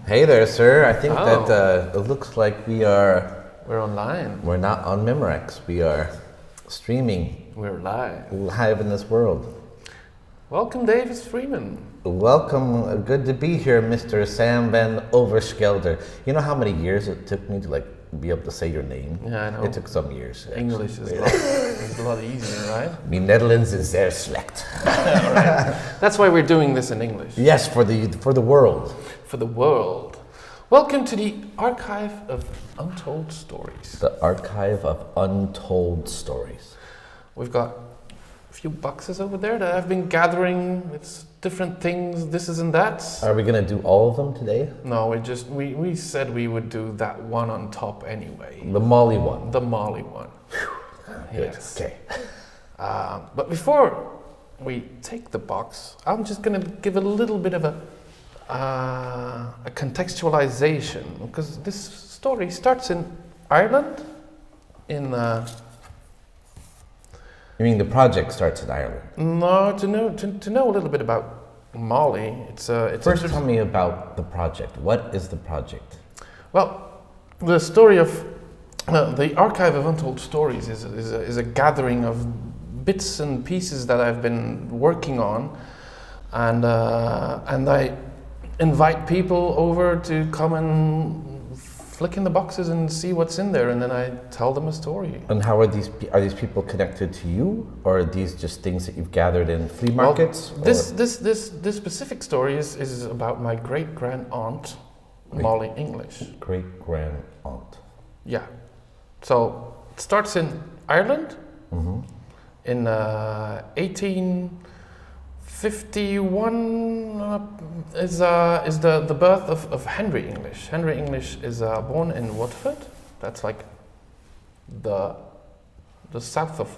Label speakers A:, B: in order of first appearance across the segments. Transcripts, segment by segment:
A: Hey there, sir. I think
B: Oh.
A: that it looks like
B: We're online.
A: we're not on Memorex. We are streaming
B: We're
A: live in this world.
B: Welcome, Davis Freeman.
A: Welcome. Good to be here, Mr. Sam van Overschelder. You know how many years it took me to be able to say your name?
B: Yeah, I know.
A: It took some years. Actually.
B: English is a lot easier, right?
A: Me Netherlands is zeer slecht.
B: Right. That's why we're doing this in English.
A: Yes, for the world.
B: For the world. Welcome to the Archive of Untold Stories.
A: The Archive of Untold Stories.
B: We've got a few boxes over there that I've been gathering. It's different things, this is and that.
A: Are we gonna do all of them today?
B: No, we said we would do that one on top anyway.
A: The Molly one.
B: The Molly one.
A: Good.
B: Yes.
A: Okay.
B: But before we take the box, I'm just going to give a little bit of a contextualization, because this story starts in Ireland.
A: You mean the project starts in Ireland?
B: No, to know a little bit about Molly.
A: First, tell me about the project. What is the project?
B: Well, the story of the Archive of Untold Stories is a gathering of bits and pieces that I've been working on, and I invite people over to come and flick in the boxes and see what's in there, and then I tell them a story.
A: And how are these people connected to you, or are these just things that you've gathered in flea markets?
B: Well, this specific story is about my great grand aunt, Molly English.
A: Great grand aunt.
B: Yeah. So it starts in Ireland.
A: Mm-hmm.
B: In 1851 is the birth of Henry English. Henry English is born in Watford. That's like the south of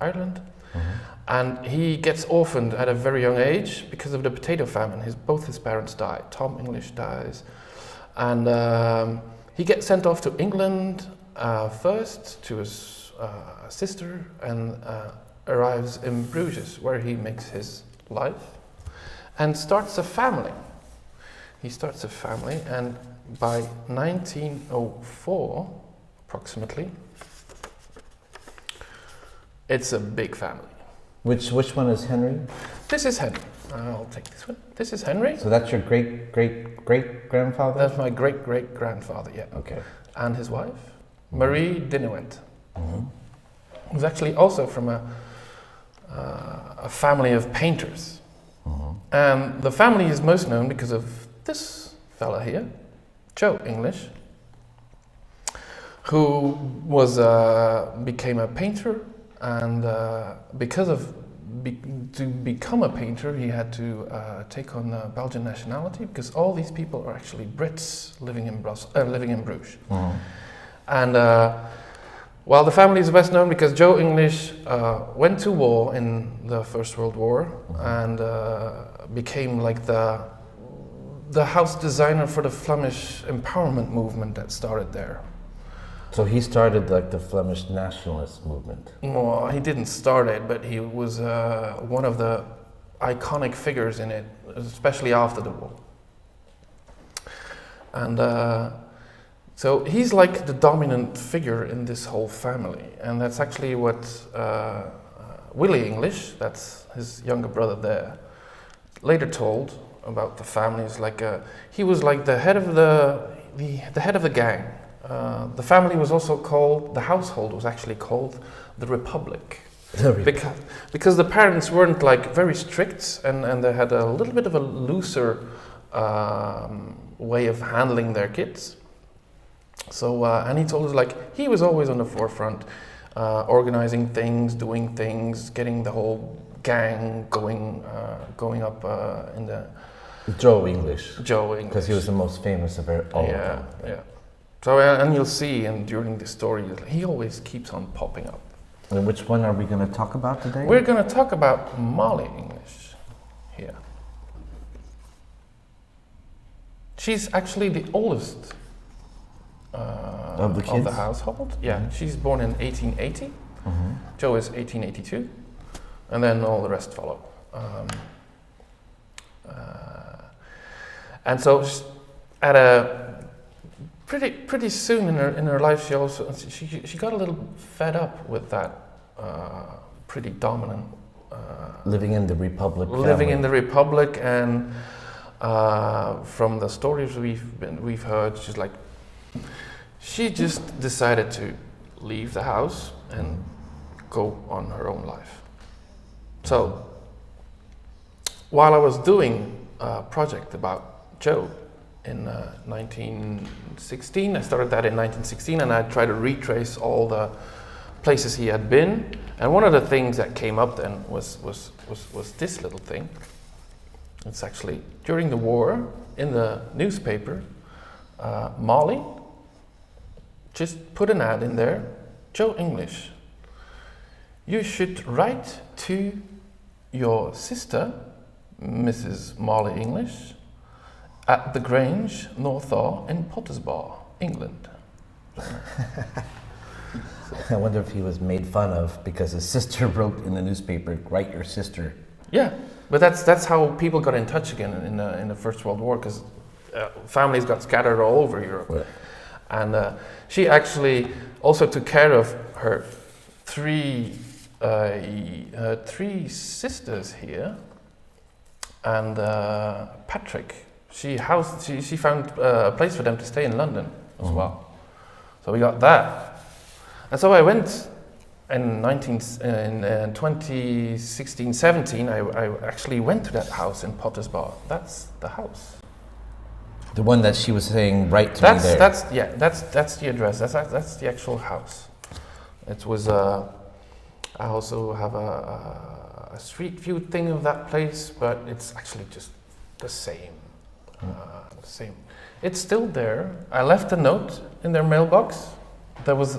B: Ireland.
A: Mm-hmm.
B: And he gets orphaned at a very young age because of the potato famine. Both his parents die. Tom English dies. And he gets sent off to England first to his sister, and arrives in Bruges, where he makes his life and starts a family. He starts a family, and by 1904, approximately, it's a big family.
A: Which one is Henry?
B: This is Henry. I'll take this one. This is Henry.
A: So that's your great grandfather?
B: That's my great grandfather, yeah.
A: Okay.
B: And his wife, Marie Dinowent.
A: Mm-hmm.
B: Who's actually also from a family of painters.
A: Mm-hmm.
B: And the family is most known because of this fella here, Joe English, who became a painter, and to become a painter, he had to take on Belgian nationality, because all these people are actually Brits living in Bruges.
A: Mm-hmm.
B: And well, the family is best known because Joe English went to war in the First World War, and became like the house designer for the Flemish empowerment movement that started there.
A: So he started like the Flemish nationalist movement.
B: Well, he didn't start it, but he was one of the iconic figures in it, especially after the war. And so he's like the dominant figure in this whole family, and that's actually what Willie English, that's his younger brother there, later told about the family. Is like he was like the head of the head of the gang. The family was also called, the household was actually called the Republic, because the parents weren't like very strict, and they had a little bit of a looser way of handling their kids. So, and he told us like he was always on the forefront, organizing things, doing things, getting the whole gang going up in the...
A: Joe English.
B: Joe English.
A: Because he was the most famous of all of them.
B: Yeah. So, and you'll see, and during this story, he always keeps on popping up.
A: And which one are we going to talk about today?
B: We're going to talk about Molly English here. She's actually the oldest
A: of the kids?
B: of the household. Yeah,
A: Mm-hmm.
B: she's born in 1880.
A: Mm-hmm.
B: Joe is 1882, and then all the rest follow. And so at a pretty soon in her life, she got a little fed up with that pretty dominant
A: Living in the Republic.
B: living
A: family.
B: in the Republic, and from the stories we've heard, she just decided to leave the house and go on her own life. So while I was doing a project about Joe in 1916, I started that in 1916, and I tried to retrace all the places he had been. And one of the things that came up then was this little thing. It's actually during the war in the newspaper. Molly just put an ad in there. Joe English, you should write to your sister, Mrs. Molly English, at the Grange, Northaw in Pottersbar, England.
A: I wonder if he was made fun of because his sister wrote in the newspaper, "Write your sister."
B: Yeah, but that's how people got in touch again in the First World War, because families got scattered all over Europe.
A: Yeah.
B: And she actually also took care of her three sisters here, and Patrick. She found a place for them to stay in London as well. So we got that. And so I went in 2016-17. I actually went to that house in Pottersbar. That's the house.
A: The one that she was saying, "Write to me there."
B: That's the address. That's the actual house. It was. I also have a street view thing of that place, but it's actually just the same. Same. It's still there. I left a note in their mailbox. There was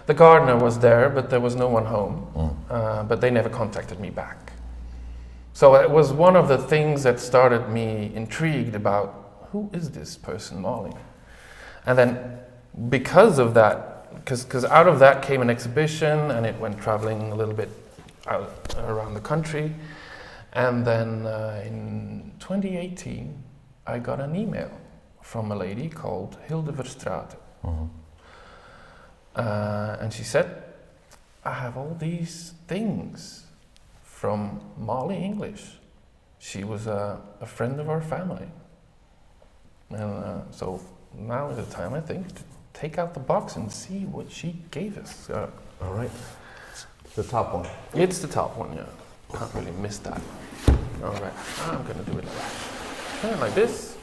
B: the gardener was there, but there was no one home. But they never contacted me back. So it was one of the things that started me intrigued about who is this person, Molly? And then because of that, because out of that came an exhibition, and it went traveling a little bit out around the country. And then in 2018, I got an email from a lady called Hilde Verstraete. And she said, "I have all these things from Molly English. She was a friend of our family." And so now is the time, I think, to take out the box and see what she gave us.
A: All right. The top one.
B: It's the top one, yeah. Can't really miss that. All right, I'm gonna do it like this.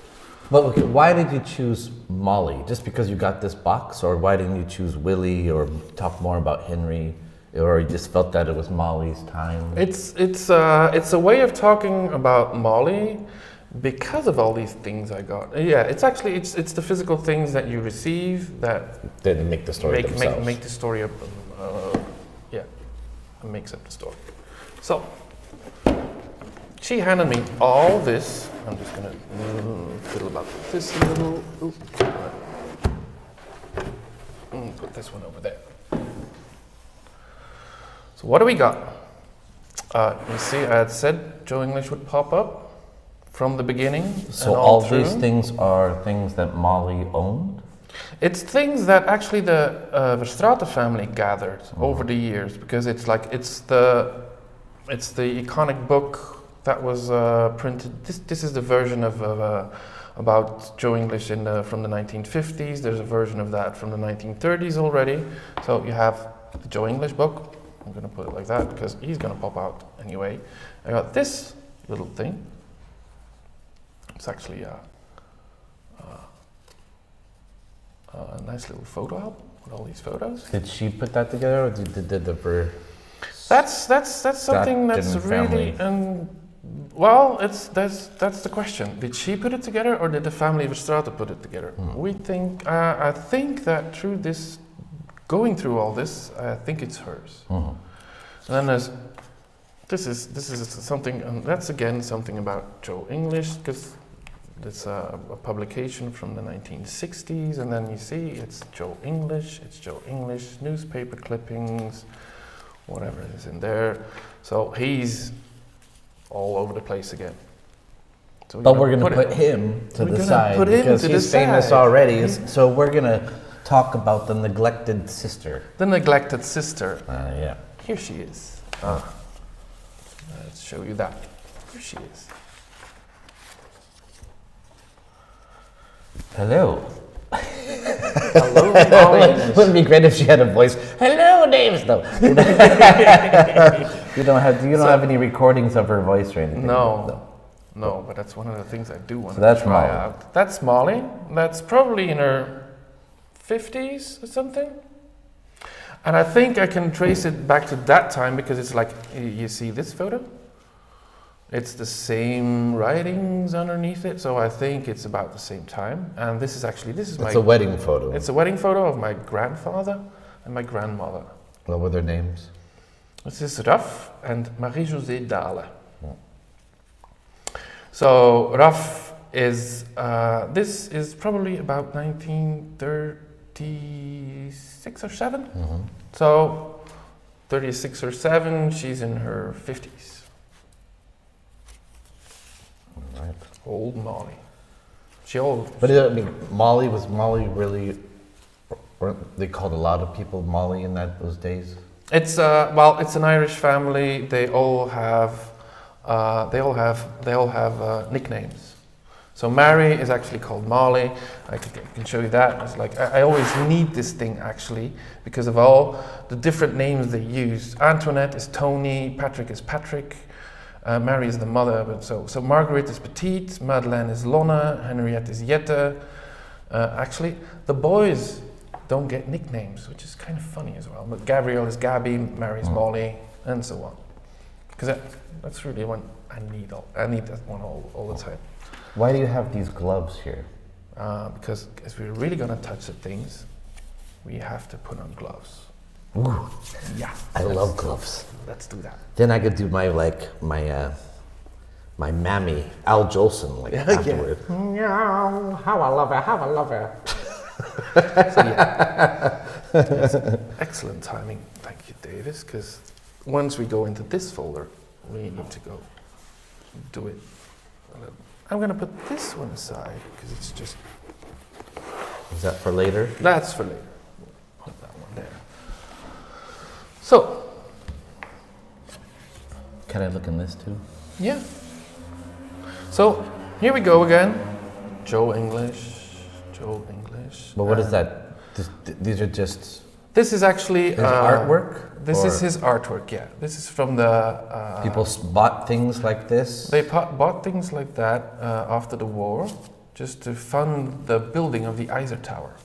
A: But okay, why did you choose Molly? Just because you got this box, or why didn't you choose Willie, or talk more about Henry, or you just felt that it was Molly's time?
B: It's a way of talking about Molly because of all these things I got. Yeah, it's actually it's the physical things that you receive that
A: Didn't make the story themselves.
B: make the story up. It makes up the story. So she handed me all this. I'm just gonna fiddle about this a little. Put this one over there. So what do we got? You see, I had said Joe English would pop up from the beginning.
A: So
B: and
A: all
B: through.
A: these things are things that Molly owned?
B: It's things that actually the Verstraete family gathered over the years, because it's the iconic book that was printed. This is the version of about Joe English from the 1950s. There's a version of that from the 1930s already. So you have the Joe English book. I'm going to put it like that because he's going to pop out anyway. I got this little thing. It's actually a nice little photo album with all these photos.
A: Did she put that together, or did the
B: That's something that's really well. That's the question. Did she put it together, or did the family Verstraete put it together? We think. I think that through this, going through all this, I think it's hers. And then this is something, and that's again something about Joe English, because it's a publication from the 1960s, and then you see it's Joe English, newspaper clippings, whatever is in there. So he's all over the place again. So
A: But we're going to put him to the side
B: put him
A: because
B: to the
A: he's famous
B: side.
A: already. So we're going to talk about the neglected sister.
B: The neglected sister.
A: Yeah.
B: Here she is. Let's show you that. Here she is.
A: Hello.
B: Hello, Molly.
A: Wouldn't it be great if she had a voice? Hello, Davis. No. You don't have any recordings of her voice or anything.
B: No, but that's one of the things I do want
A: So
B: to
A: that's
B: try
A: Molly.
B: out. That's Molly. That's probably in her 50s or something. And I think I can trace it back to that time because it's like, you see this photo? It's the same writings underneath it, so I think it's about the same time. And this is
A: It's a wedding photo.
B: It's a wedding photo of my grandfather and my grandmother.
A: What were their names?
B: This is Raf and Marie-Josée Dahle. So Raf is, this is probably about 1936 or 7.
A: Mm-hmm.
B: So 36 or 7, she's in her 50s.
A: Right.
B: Old Molly. She old.
A: But was Molly really? Weren't they called a lot of people Molly in those days?
B: It's it's an Irish family. They all have nicknames. So Mary is actually called Molly. I can show you that. It's like I always need this thing actually because of all the different names they use. Antoinette is Tony. Patrick is Patrick. Mary is the mother, but so Margaret is Petite, Madeleine is Lonna, Henriette is Jette. Actually, the boys don't get nicknames, which is kind of funny as well. But Gabrielle is Gabby, Mary's Molly, and so on. Because that's really one I need that one all the time.
A: Why do you have these gloves here?
B: Because if we're really gonna touch the things, we have to put on gloves.
A: Ooh,
B: yeah,
A: I love gloves.
B: Let's do that.
A: Then I could do my mammy, Al Jolson, afterward.
B: Yeah.
A: How I love her.
B: So yeah, it's excellent timing. Thank you, Davis. Because once we go into this folder, we need to go do it. I'm gonna put this one aside because it's just.
A: Is that for later?
B: That's for later. Put that one there. So.
A: Can I look in this too?
B: Yeah. So here we go again. Joe English.
A: But what is that? These are just.
B: This is actually
A: artwork.
B: This is his artwork. Yeah. This is from the.
A: People bought things like this.
B: They bought things like that after the war, just to fund the building of the Iser Tower.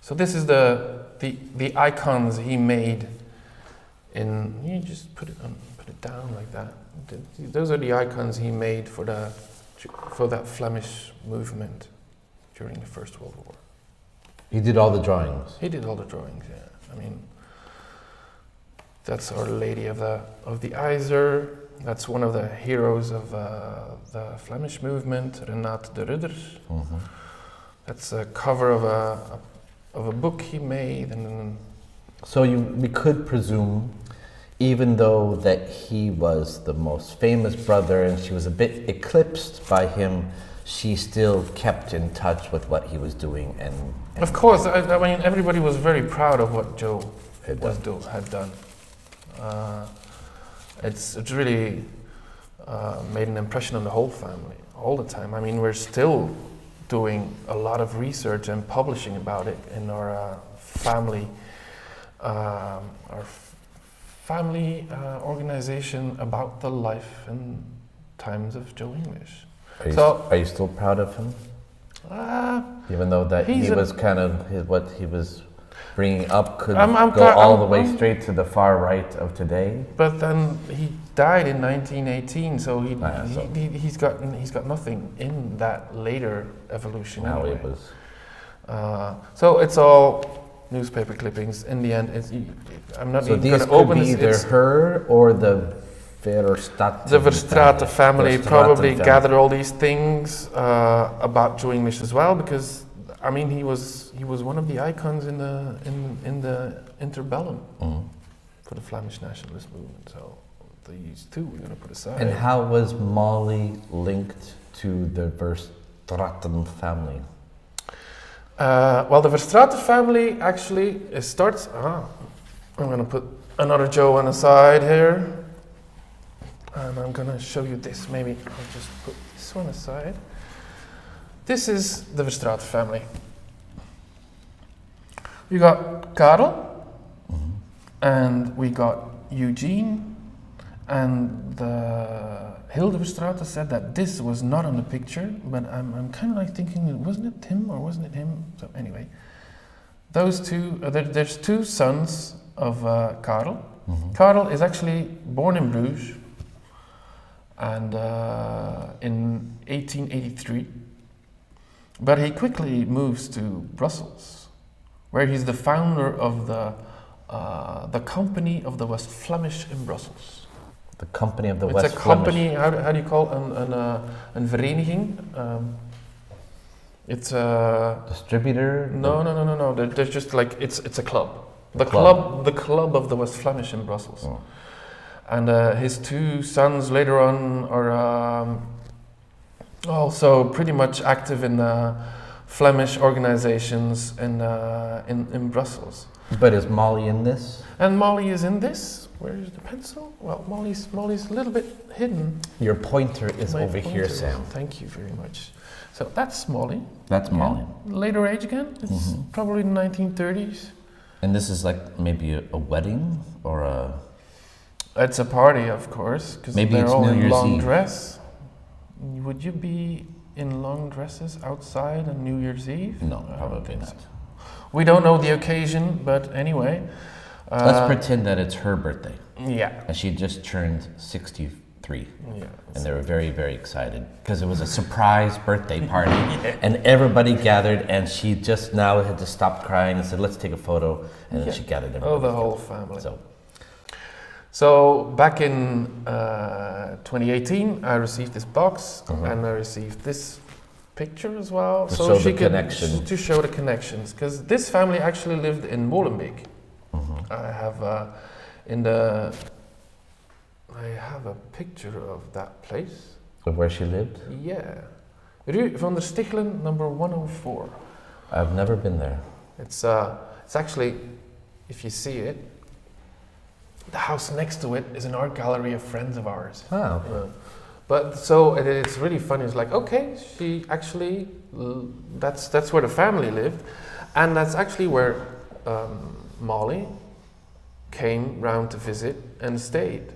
B: So this is the icons he made. You just put it down like that. Those are the icons he made for that Flemish movement during the First World War.
A: He did all the drawings.
B: He did all the drawings. Yeah, I mean, that's Our Lady of the Iser. That's one of the heroes of the Flemish movement, Renate de Rudder.
A: Mm-hmm.
B: That's a cover of a book he made, and then.
A: So we could presume, even though that he was the most famous brother and she was a bit eclipsed by him, she still kept in touch with what he was doing. And
B: of course, I mean, everybody was very proud of what Joe had done. It's really made an impression on the whole family all the time. I mean, we're still doing a lot of research and publishing about it in our family. Our family organization about the life and times of Joe English.
A: Are you still proud of him? Even though that he was kind of what he was bringing up could go all the way straight to the far right of today.
B: But then he died in 1918, so he's got nothing in that later evolution.
A: Now
B: anyway.
A: it was.
B: So it's all newspaper clippings. In the end, I'm not even going to open
A: this. So these could be either her or the Verstraeten.
B: The Verstraeten family probably gathered all these things about Joe English as well, because I mean he was one of the icons in the interbellum for the Flemish nationalist movement. So these two we're going to put aside.
A: And how was Molly linked to the Verstraeten family?
B: Well, the Verstraeten family actually starts... I'm going to put another Joe on the side here. And I'm going to show you this. Maybe I'll just put this one aside. This is the Verstraeten family. We got Karel. And we got Eugene, and the Hilde Verstraeten said that this was not on the picture, but I'm kind of like thinking, wasn't it him or wasn't it him? So anyway, those two, there's two sons of Karel. Karel is actually born in Bruges, and in 1883, but he quickly moves to Brussels, where he's the founder of the company of the West Flemish in Brussels.
A: The company of the
B: It's
A: West
B: a company,
A: Flemish.
B: how do you call it? Een vereniging? It's a...
A: Distributor?
B: No. There's just like, it's a club. The club of the West Flemish in Brussels.
A: Oh.
B: And his two sons later on are also pretty much active in Flemish organizations in Brussels.
A: But is Molly in this?
B: And Molly is in this. Where is the pencil? Well, Molly's a little bit hidden.
A: Your pointer is
B: My
A: over here,
B: pointer.
A: Sam.
B: Thank you very much. So that's Molly.
A: That's Molly.
B: Later age again. It's probably the 1930s.
A: And this is like maybe a wedding or a...
B: It's a party, of course, because
A: Maybe
B: they're
A: it's
B: all
A: New
B: in
A: Year's
B: long
A: Eve.
B: dress. Would you be in long dresses outside on New Year's Eve?
A: No,
B: I don't
A: probably
B: think
A: not.
B: so. We don't know the occasion, but anyway.
A: Let's pretend that it's her birthday.
B: Yeah.
A: And she just turned 63.
B: Yeah.
A: And they were very, very excited because it was a surprise birthday party and everybody gathered, and she just now had to stop crying and said, let's take a photo. And then she gathered everybody.
B: Oh, the whole family.
A: So
B: back in 2018, I received this box and I received this picture as well.
A: To
B: so
A: show
B: she
A: the
B: could
A: connection.
B: to show the connections, because this family actually lived in Molenbeek. I have I have a picture of that place.
A: of where she lived?
B: Yeah. Rue van der Stichelen, number 104.
A: I've never been there.
B: It's actually, if you see it, the house next to it is an art gallery of friends of ours.
A: Oh.
B: But so it's really funny. It's like, okay, she actually, that's where the family lived, and that's actually where Molly came round to visit and stayed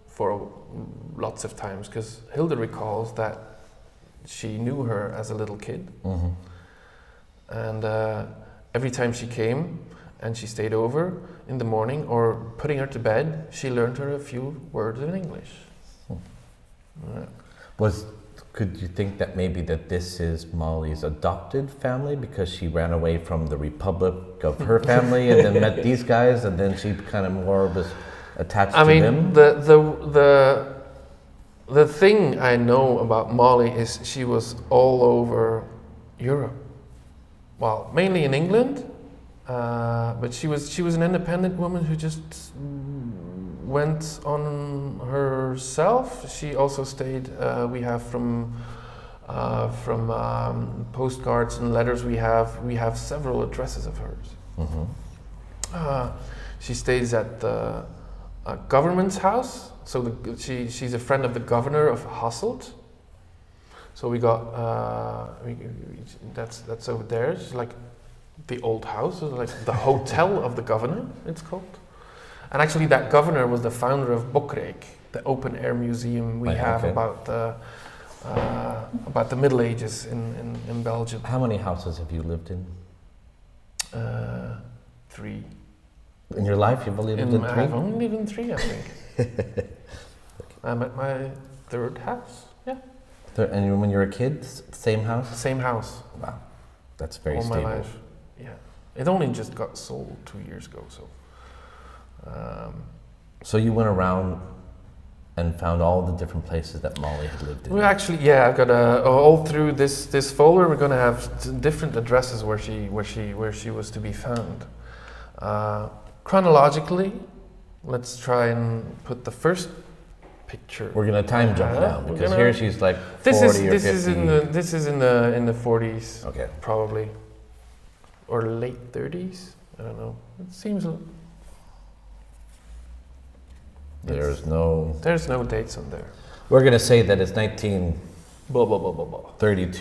B: for lots of times, because Hilde recalls that she knew her as a little kid, and every time she came and she stayed over in the morning or putting her to bed, she learned her a few words in English.
A: Could you think that maybe that this is Molly's adopted family because she ran away from the republic of her family and then met these guys, and then she kind of more was attached to them?
B: The thing I know about Molly is she was all over Europe. Well, mainly in England, but she was an independent woman who just went on herself. She also stayed. We have from postcards and letters. We have several addresses of hers. She stays at the government's house. So she's a friend of the governor of Hasselt. So we got that's over there. It's like the old house, it's like the hotel of the governor. It's called. And actually, that governor was the founder of Bokrijk, the open air museum we have about the Middle Ages in Belgium.
A: How many houses have you lived in?
B: 3.
A: In your life, you've only lived in 3?
B: I've only lived in 3, I think. I'm at my 3rd house. Yeah.
A: And when you were a kid, same house?
B: Same house.
A: Wow, that's very
B: all
A: stable.
B: my life. Yeah. It only just got sold 2 years ago, so.
A: So you went around and found all the different places that Molly had lived in.
B: Well, actually, yeah, I've got all through this folder. We're going to have different addresses where she was to be found. Chronologically, let's try and put the first picture.
A: We're gonna time jump now
B: We're
A: because
B: gonna-
A: here she's like 40
B: This
A: or
B: is
A: 50.
B: this is in the 40s,
A: Okay.
B: probably, or late 30s. I don't know. It seems
A: There's no.
B: there's no dates on there.
A: We're gonna say that it's 1932,
B: Blah blah blah blah blah. Yeah,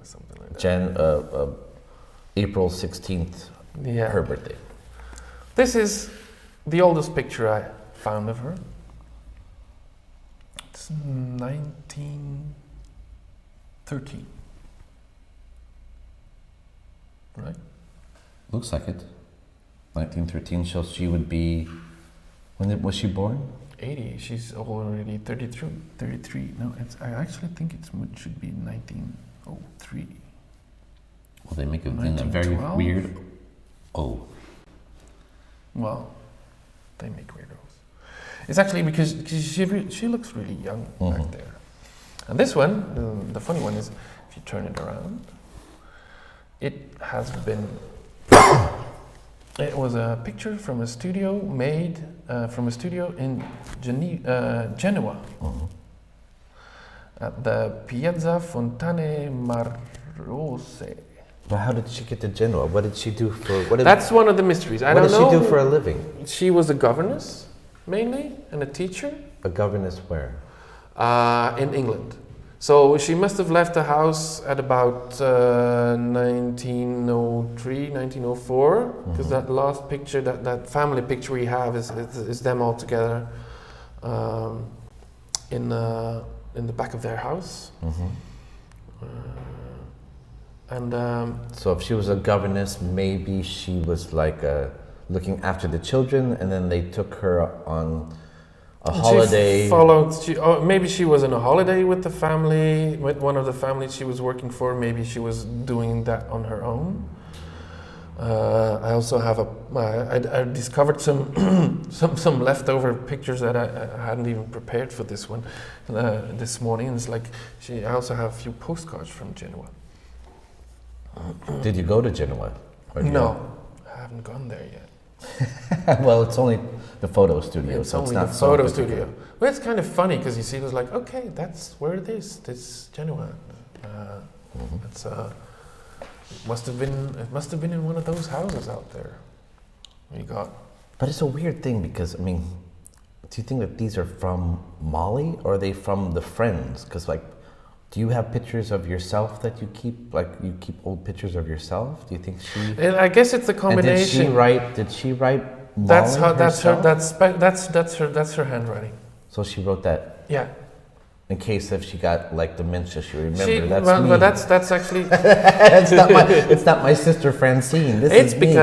B: something like that.
A: April 16th,
B: Yeah.
A: her birthday.
B: This is the oldest picture I found of her. It's 1913. Right?
A: Looks like it. 1913, so she would be. Was she born?
B: 80. She's already 33. 33. No, I actually think it should be 1903.
A: Well, they make it in a very
B: 1912?
A: weird. Oh.
B: Well, they make weirdos. It's actually because she looks really young back there. And this one, the funny one is, if you turn it around, it has been. It was a picture from a studio made in Genoa, at the Piazza Fontane Marose.
A: But how did she get to Genoa? What did she do for?
B: That's one of the mysteries. I
A: what
B: don't
A: did
B: know.
A: she do for a living?
B: She was a governess, mainly, and a teacher.
A: A governess where?
B: In England. So she must have left the house at about 1903, 1904, because that last picture, that family picture we have is them all together in the back of their house.
A: So if she was a governess, maybe she was like looking after the children, and then they took her on a holiday.
B: Maybe she was on a holiday with the family, with one of the families she was working for. Maybe she was doing that on her own. I also have I discovered some leftover pictures that I hadn't even prepared for this one this morning. And it's like I also have a few postcards from Genoa.
A: Did you go to Genoa?
B: No, I haven't gone there yet.
A: Well, it's only the photo studio,
B: It's
A: so
B: only
A: it's not
B: the
A: so
B: photo
A: particular.
B: studio. Well, it's kind of funny because you see, it was like, okay, that's where it is. This Genoa. It's it must have been in one of those houses out there. You got.
A: But it's a weird thing because, I mean, do you think that these are from Mali or are they from the Friends? Because, like, do you have pictures of yourself that you keep? Like, you keep old pictures of yourself? Do you think she?
B: And I guess it's a combination.
A: And did she write Mali
B: That's
A: herself?
B: that's her handwriting.
A: So she wrote that
B: Yeah.
A: in case if she got like dementia, she would remember
B: She,
A: that's
B: well,
A: me.
B: but that's actually.
A: it's not my sister Francine. This
B: It's
A: is me.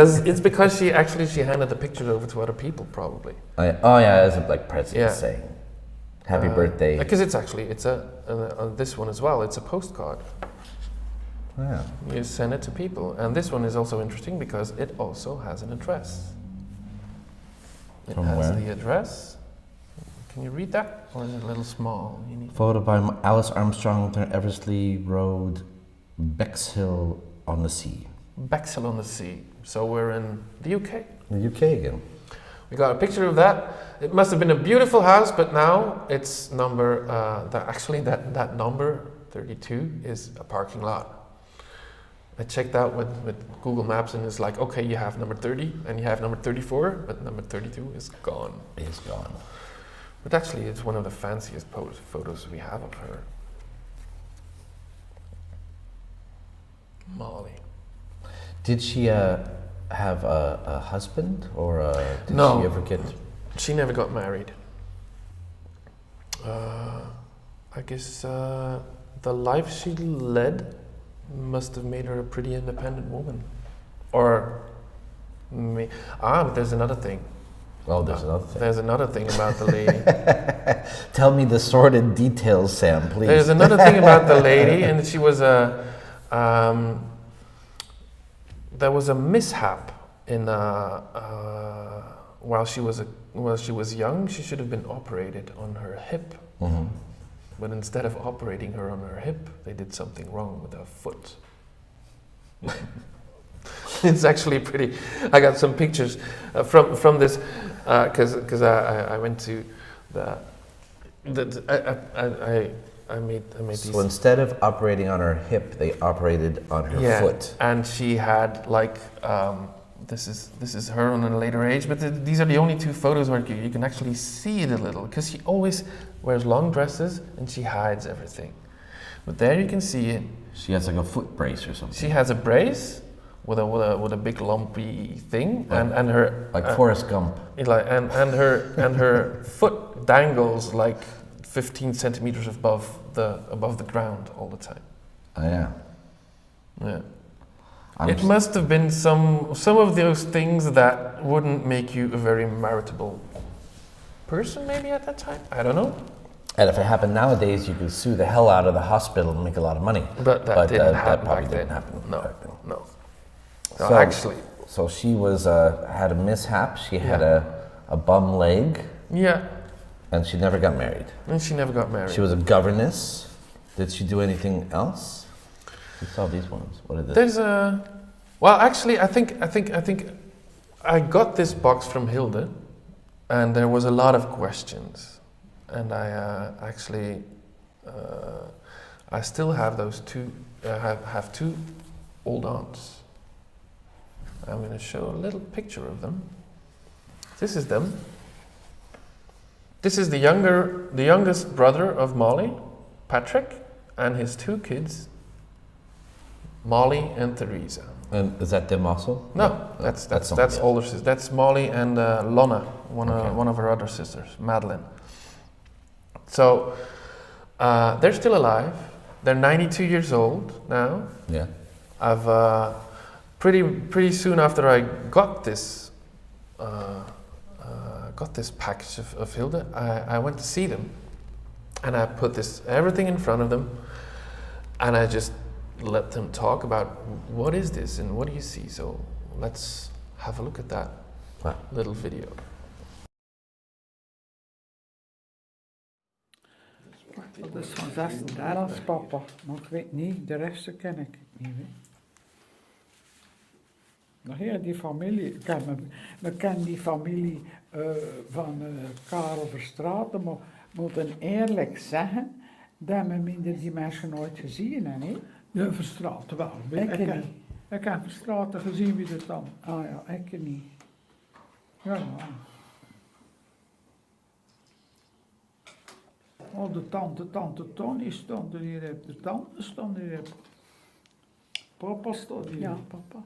B: because she handed the pictures over to other people probably.
A: Oh yeah, as a like present
B: Yeah.
A: saying, "Happy birthday."
B: Because it's this one as well. It's a postcard.
A: Yeah.
B: You send it to people, and this one is also interesting because it also has an address. It
A: From
B: has
A: where?
B: the address. Can you read that, or is it a little small? You need.
A: Photo by Alice Armstrong, Eversley Road, Bexhill on the Sea.
B: Bexhill on the Sea. So we're in the UK.
A: The UK again.
B: We got a picture of that. It must have been a beautiful house, but now it's number. That number 32 is a parking lot. I checked out with Google Maps, and it's like, okay, you have number 30 and you have number 34, but number 32 is gone.
A: It's gone.
B: But actually, it's one of the fanciest photos we have of her. Molly.
A: Did she have a husband, or did
B: No.
A: she ever get?
B: She never got married. I guess the life she led must have made her a pretty independent woman. Or but there's another thing.
A: Oh, there's another thing.
B: There's another thing about the lady.
A: Tell me the sordid details, Sam, please.
B: There's another thing about the lady, and she was there was a mishap in while she was young. She should have been operated on her hip, but instead of operating her on her hip, they did something wrong with her foot. It's actually pretty. I got some pictures from this because I went to I made
A: So
B: these.
A: instead of operating on her hip, they operated on her foot.
B: And she had like this is her on a later age, but these are the only two photos where you can actually see it a little, because she always wears long dresses and she hides everything. But there you can see it.
A: She has like a foot brace or something.
B: She has a brace with a big lumpy thing, and her
A: Forrest Gump.
B: and her foot dangles like 15 centimeters above the ground all the time.
A: Oh yeah.
B: Yeah. It must have been some of those things that wouldn't make you a very marketable person maybe at that time. I don't know.
A: And if it happened nowadays, you could sue the hell out of the hospital and make a lot of money.
B: But that didn't happen
A: probably
B: back
A: didn't
B: then.
A: happen.
B: No,
A: back then.
B: no.
A: So
B: actually,
A: so she was had a mishap. She had a bum leg,
B: yeah,
A: and she never got married.
B: and she never got married.
A: She was a governess. Did she do anything else? We saw these ones. What are this?
B: There's a, well, actually, I think I got this box from Hilde, and there was a lot of questions, and I actually I still have those two. Have two old aunts. I'm going to show a little picture of them. This is them. This is the youngest brother of Molly, Patrick, and his two kids, Molly and Teresa.
A: And is that them also?
B: No, that's older sisters. That's Molly and Lonna, one of her other sisters, Madeline. So they're still alive. They're 92 years old now.
A: Yeah.
B: I've pretty soon after I got this package of Hilde, I went to see them, and I put everything in front of them, and I just let them talk about what is this and what do you see. So let's have a look at that little video.
C: Dat is van 36 als papa, maar ik weet niet, de rest ken ik niet. Nog heel die familie, we kennen die familie van Karel Verstraeten, maar we moeten eerlijk zeggen dat we minder die mensen nooit gezien hebben. He?
D: Ja, Verstraeten wel. Ik heb Verstraeten gezien wie dat dan.
C: Ah ja, ik niet. Ja.
D: Oh, de tante Tony stond hier, de tante stond hier, papa stond hier.
C: Ja, papa.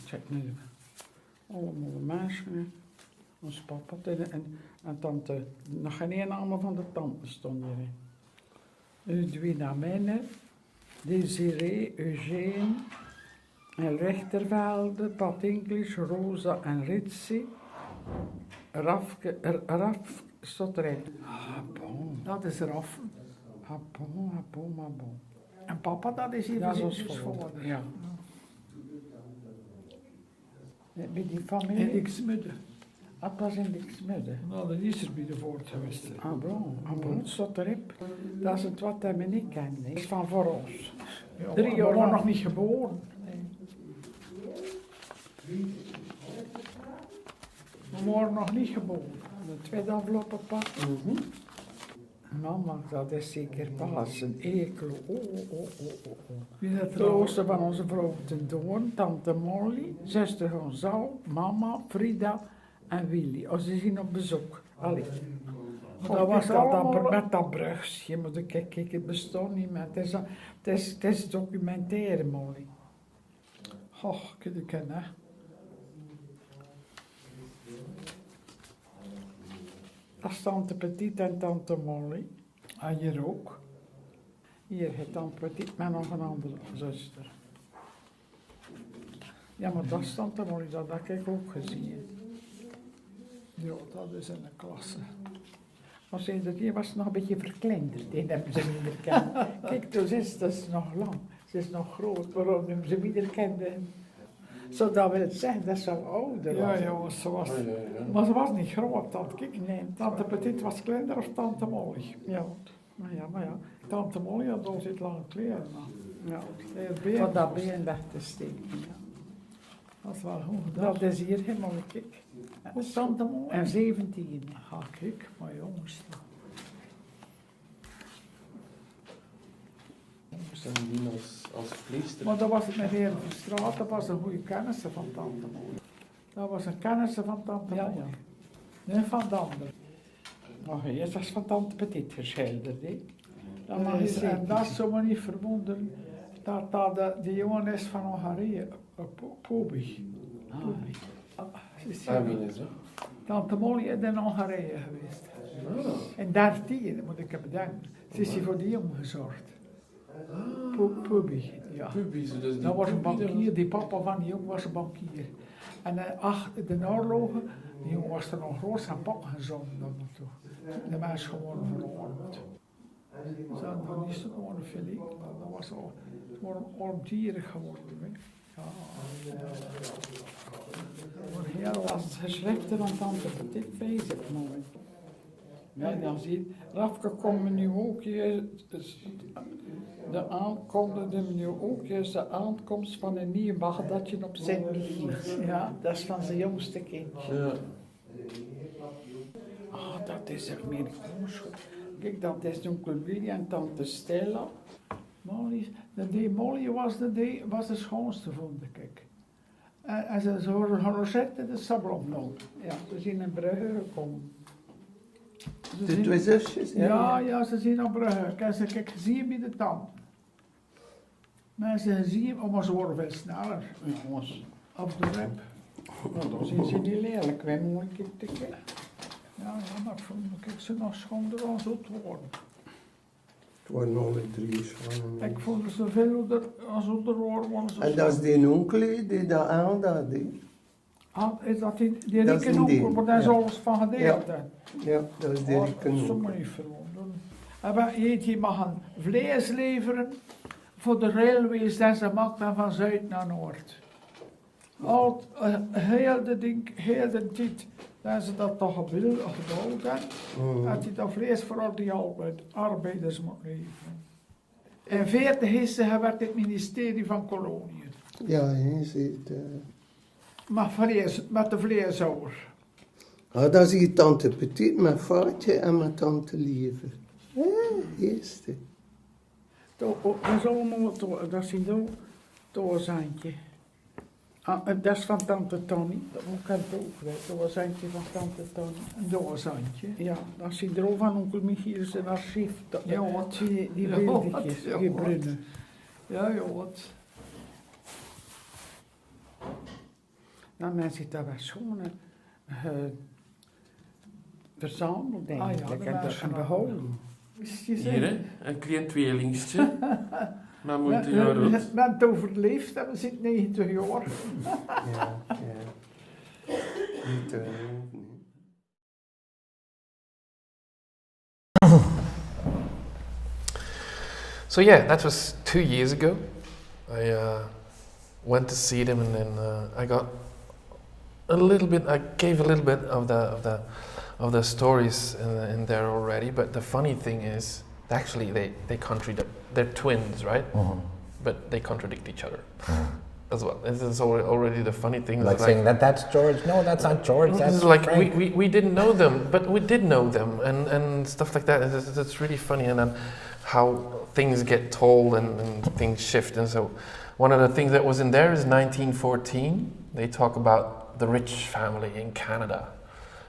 D: Check nu.
C: Allemaal mensen. Ons papa en tante. Nog geen naam van de tante stond hier. Udwina Menne, Desiree, Eugène, en Rechtervelde, Pat English, Rosa en Ritsi. Raf stond erin.
D: Ah, bon. Dat is Raf.
C: Ah, bon.
D: En papa, dat is hier
C: Dat is
D: ons
C: ons
D: vader.
C: vader, ja. Bij die familie?
D: En ik smudde.
C: Dat was in de smudde.
D: Nou, dat is er bij de voort geweest.
C: Ah, bon, stond erop. Dat is het wat hij me niet kende. Dat is van voor ons.
D: Ja,
C: 3
D: we
C: jaar
D: waren
C: lang.
D: nog niet geboren. We waren nog niet geboren.
C: De tweede envelop, papa. Mama, dat is zeker pas een ekel.
D: Wie dat
C: Het klooster van onze vrouw ten Doorn, tante Molly, zuster Gonzal, mama, Frida en Willy. Als ze zien op bezoek. Allee.
D: Dat was allemaal...
C: Met dat brugsje, maar kijk, het bestond niet meer. Het is documentaire, Molly.
D: Och, kun je kennen.
C: Dat is tante Petit en tante Molly.
D: En hier ook.
C: Hier heeft tante Petit met nog een andere zuster. Ja, maar dat is tante Molly, dat heb ik ook gezien.
D: Ja, dat is in de klasse.
C: Maar die was nog een beetje verkleinerd, die hebben ze niet meer gekend. Kijk, dus dat is nog lang, ze is nog groot, waarom hebben ze niet meer gekend? Zodat we het zeggen dat ze al ouder was.
D: Ja, ze was. Maar ze was niet groot, tante Kik.
C: Nee,
D: Tante Petit was kleiner of tante Molly.
C: Ja, maar ja.
D: Tante Molly had altijd lange kleren.
C: Ja,
D: Heel been.
C: van dat been weg te steken. Ja.
D: Dat is wel goed gedaan.
C: Dat is hier helemaal, kijk.
D: Hoe is tante mooi?
C: En 17.
D: Ah, kijk, maar jongens.
B: Zijn die als vliegster?
C: Maar dat was het met Heer van Straat, dat was een goede kennis van tante Mooi. Dat was een kennis van tante
D: Ja,
C: Mooi.
D: ja.
C: Nee, van de ander. Maar hij is van tante Petit geschilderd, hè.
D: Dat mag je zeker
C: En dat
D: zien.
C: zou me niet verwonderen dat de jongen is van Hongarije, Pobi.
B: Wie is dat?
C: Tante Molly is in Hongarije geweest. In 13, moet ik bedenken. Ze is hier voor die jongen gezorgd. Pobi, ja.
B: Pubis, dus
C: Dat was een bankier, die papa van die jongen was een bankier. En de oorlogen, die jongen was er nog groot aan pakken gezonden. De mens gewoon verloren. Ze hadden nog niet zo gewoon veel, maar dat was al ormtierig geworden. Hè. Ja. Dat heel lastig geschriften van tante Petit bezig, mooi. Ja, dan zie je, Rafke komt me nu ook hier, kondigde me nu ook eens de aankomst van een nieuw Bagdadje op Sint-Michiels. Ja, dat is van zijn jongste kindje.
B: Ja.
C: Ah, dat is Amerikaans. Kijk, dat is onkel Willy en tante Stella. Molly, Molly was de schoonste, vond ik. En ze horen Rosette de Sablon nog. Ja, ze zijn in Brugge gekomen.
E: De twee zusjes?
C: Ja, ze zijn op Brugge. Ik heb ze gezien bij de tand. Maar ze zien, maar ze worden veel sneller. Jongens, op de rep. Dan zien ze niet lelijk. Wij moeten een keer tikken. Ja, maar ik ze nog schoon er al zo te worden.
E: Het waren alle drie schoon.
C: Ik vond ze veel als er worden.
E: En dat is die onkel die dat aan dat deed.
C: Is dat die
E: Dat is
C: Rikken
E: een ding,
C: ook, maar daar is
E: ja.
C: alles van gedeeld. hè?
E: Ja, dat is die
C: Oh,
E: Rikken
C: dat zou
E: onkel.
C: me niet verwonderen. En je mag een vlees leveren voor de railways dat ze maken van Zuid naar Noord. Heel de tijd dat ze dat toch gebouwd hebben, dat je dat vlees voor al die arbeiders moet leveren. En 40 is werd het ministerie van Koloniën.
E: Ja, je ziet.
C: Met de vleeshouwer.
E: Ah, dat is hier tante Petit, mijn vaartje en mijn tante Liever. Eerste.
C: Dat is allemaal, dat is een doorzijntje. Dat is van tante Tony, dat moet ik het ook weten. Doorzijntje van tante Tony. Een doorzijntje? Ja, dat is er ook van onkel Michiel zijn archief.
D: Ja, wat?
C: Die
D: Ja,
C: beeldjes,
D: wat?
C: die
D: Ja,
C: brunnen.
D: Ja, joh, wat?
C: Nou, mensen zitten daar wel schoon verzameld, denk
D: Ah,
C: ik.
D: ja, de
C: En
D: mensen
C: behouden.
B: Hier, hè? Een klein tweelingstje. Maar moet je jaar
C: We
B: oud.
C: hebben het overleefd en we zitten 90 jaar.
E: Ja, ja. Niet te
B: So yeah, that was 2 years ago. I went to see them, and then I got a little bit. I gave a little bit of the stories in there already. But the funny thing is, actually, they contradict. They're twins, right? But they contradict each other as well. This is already the funny thing.
A: Like saying that's George. No, that's not George.
B: This
A: That's
B: is like
A: Frank.
B: we didn't know them, but we did know them, and stuff like that. It's really funny, and then how things get told and things shift. And so, one of the things that was in there is 1914. They talk about the rich family in Canada,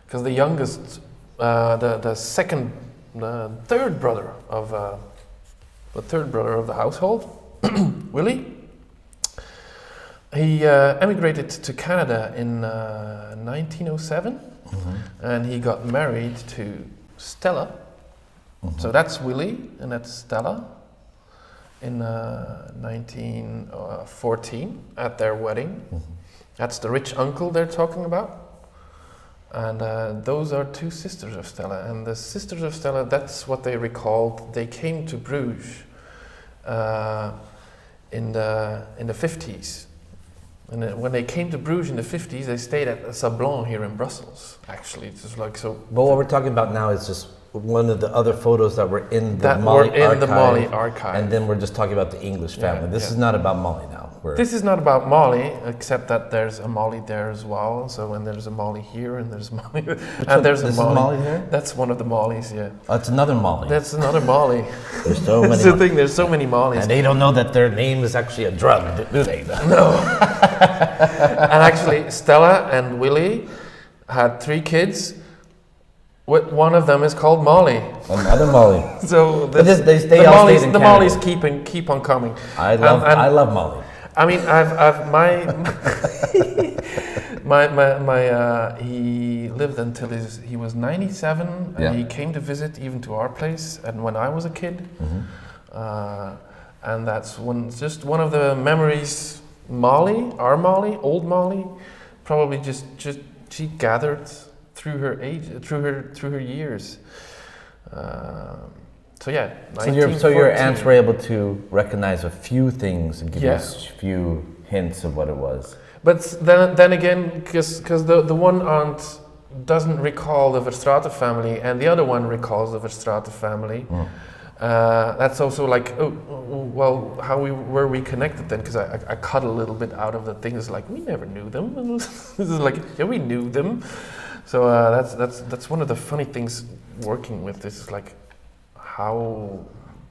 B: because the youngest, the third brother of the household, Willie. He emigrated to Canada in 1907, and he got married to Stella. So that's Willie, and that's Stella. In 1914, at their wedding. That's the rich uncle they're talking about. And those are two sisters of Stella. And the sisters of Stella, that's what they recalled. They came to Bruges in the 50s. And when they came to Bruges in the 50s, they stayed at Sablon here in Brussels. Actually, it's just like so.
A: But what we're talking about now is just one of the other photos that were in the
B: That
A: Molly
B: were in
A: archive.
B: the Molly archive.
A: And then we're just talking about the English family.
B: Yeah,
A: This
B: yeah.
A: is not about Molly now.
B: This is not about Molly, except that there's a Molly there as well. So when there's a Molly here, and there's Molly, and there's a
A: this
B: Molly.
A: is Molly here?
B: That's one of the Mollies, yeah.
A: Oh, it's another Molly.
B: That's another Molly.
A: There's so
B: That's
A: many.
B: the thing. There's so many Mollies.
A: And they don't know that their name is actually a drug, do they?
B: No. And actually, Stella and Willie had 3 kids. One of them is called Molly.
A: Another Molly.
B: So
A: But they
B: the
A: all
B: Mollies,
A: stayed in
B: the
A: Canada.
B: Mollies keep on coming.
A: I love Molly.
B: I mean, he lived until he was 97, and
A: Yeah.
B: he came to visit even to our place, and when I was a kid, and that's just one of the memories. Our Molly, old Molly, probably just she gathered through her age, through her years. So yeah.
A: So your aunts were able to recognize a few things and give you a few hints of what it was.
B: But then again, because the one aunt doesn't recall the Verstraeten family, and the other one recalls the Verstraeten family. That's also like, well, how were we connected then? Because I cut a little bit out of the things like we never knew them. This is like, yeah, we knew them. So that's one of the funny things working with this is like, how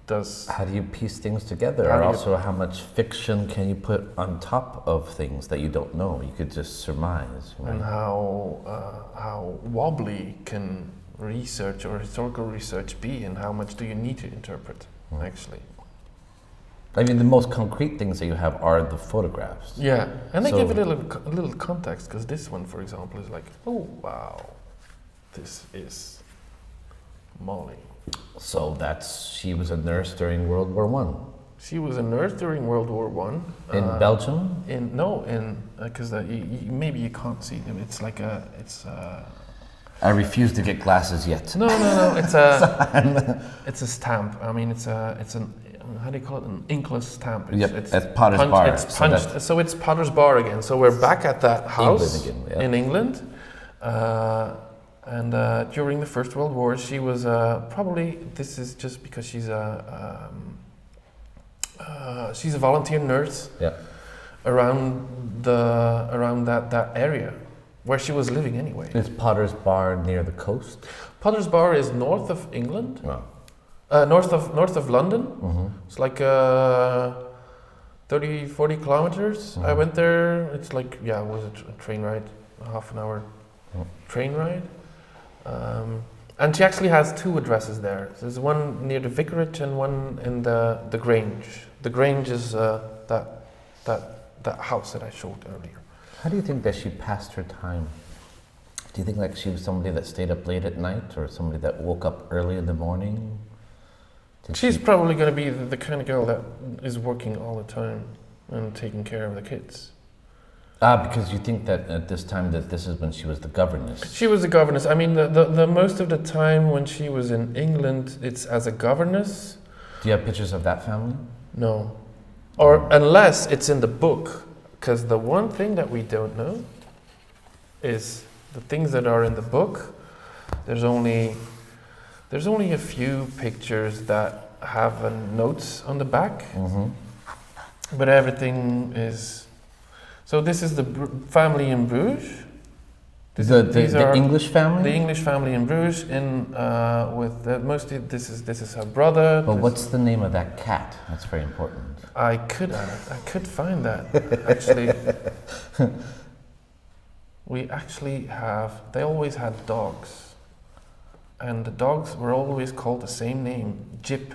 B: do you piece things together? And also, how much fiction can you put on top of things that you don't know? You could just surmise. Right? And how wobbly can research or historical research be, and how much do you need to interpret, actually?
A: I mean, the most concrete things that you have are the photographs.
B: Yeah, and they give it a little context, because this one, for example, is like, oh, wow, this is Molly. So
A: she was a nurse during World War One.
B: She was a nurse during World War One.
A: In Belgium?
B: Because maybe you can't see them. It's like
A: I refuse to get glasses yet.
B: No. It's a stamp. I mean, it's an how do you call it? An inkless stamp.
A: It's Potter's Bar.
B: It's punched. So it's Potter's Bar again. So we're back at that house in England. And during the First World War, she was probably. This is just because she's a volunteer nurse. Yeah. Around that area where she was living anyway.
A: Is Potter's Bar near the coast?
B: Potter's Bar is north of England.
A: Wow.
B: North of London. Mm-hmm. It's like 30-40 kilometers. Mm-hmm. I went there. It's like it was a train ride, a half an hour train ride. And she actually has 2 addresses there. So there's one near the vicarage and one in the Grange. The Grange is that house that I showed earlier.
A: How do you think that she passed her time? Do you think like she was somebody that stayed up late at night, or somebody that woke up early in the morning?
B: She's probably going to be the kind of girl that is working all the time and taking care of the kids.
A: Because you think that at this time that this is when she was the governess.
B: She was the governess. I mean, the most of the time when she was in England, it's as a governess.
A: Do you have pictures of that family?
B: No. Or unless it's in the book. Because the one thing that we don't know is the things that are in the book. There's only a few pictures that have notes on the back. Mm-hmm. But everything is... So this is the family in Bruges.
A: The English family?
B: The English family in Bruges, mostly this is her brother.
A: But what's the name of that cat? That's very important.
B: I could find that, actually. We actually they always had dogs. And the dogs were always called the same name, Jip.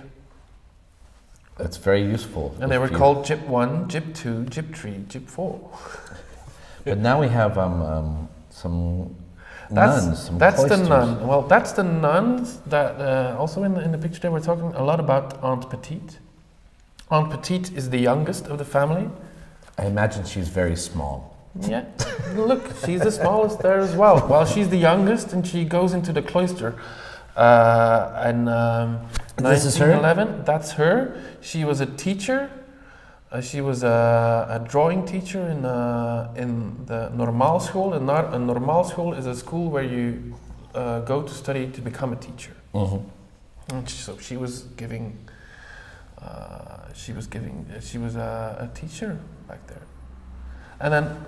A: That's very useful.
B: And they were called Jip 1, Jip 2, Jip 3, Jip 4.
A: But now we have some nuns.
B: That's
A: cloisters.
B: the nun. Well, that's the nuns that also in the picture they were talking a lot about Aunt Petite. Aunt Petite is the youngest of the family.
A: I imagine she's very small.
B: Yeah, look, she's the smallest there as well. Well, she's the youngest, and she goes into the cloister.
A: This is her?
B: 1911, that's her. She was a teacher. She was a drawing teacher in the normaal school. And a normaal school is a school where you go to study to become a teacher. Mm-hmm. And so she was giving she was a teacher back there. And then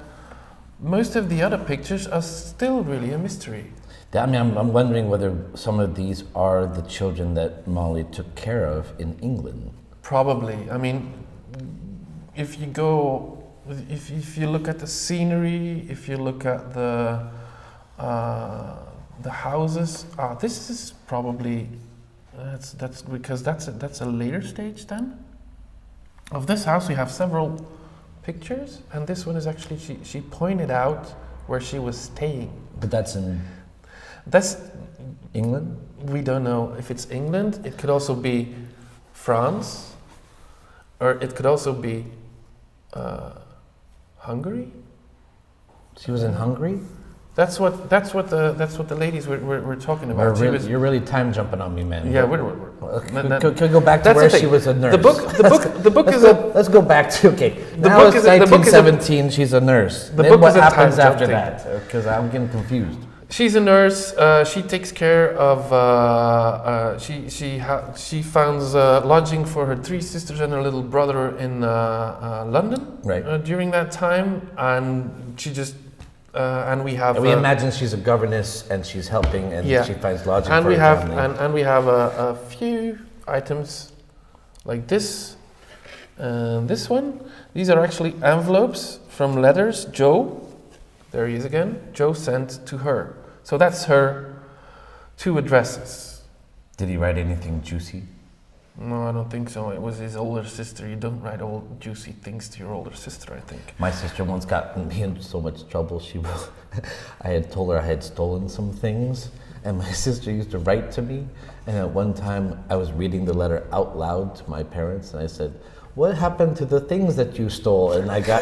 B: most of the other pictures are still really a mystery.
A: I mean, I'm wondering whether some of these are the children that Molly took care of in England.
B: Probably. I mean, if you look at the scenery, if you look at the houses, this is probably that's because that's a later stage then. Of this house, we have several pictures, and this one is actually she pointed out where she was staying.
A: But that's England?
B: We don't know if it's England. It could also be France, or it could also be Hungary.
A: She was in Hungary?
B: That's what the ladies were talking about.
A: You're really time jumping on me, man.
B: Yeah,
A: Could we go back to where she was a nurse?
B: The book is
A: let's go back to now it's 1917. She's a nurse. Then what happens after that? Because I'm getting confused.
B: She's a nurse. She takes care of. She finds lodging for her 3 sisters and her little brother in London.
A: Right.
B: During that time, and she just and we have.
A: And we imagine she's a governess and she's helping, and she finds lodging
B: and
A: for
B: we
A: her
B: have
A: family.
B: and we have a few items like this and this one. These are actually envelopes from letters Joe. There he is again. Joe sent to her. So that's her 2 addresses.
A: Did he write anything juicy?
B: No, I don't think so. It was his older sister. You don't write all juicy things to your older sister, I think.
A: My sister once got me in so much trouble. I had told her I had stolen some things, and my sister used to write to me. And at one time, I was reading the letter out loud to my parents, and I said, "What happened to the things that you stole?" And I got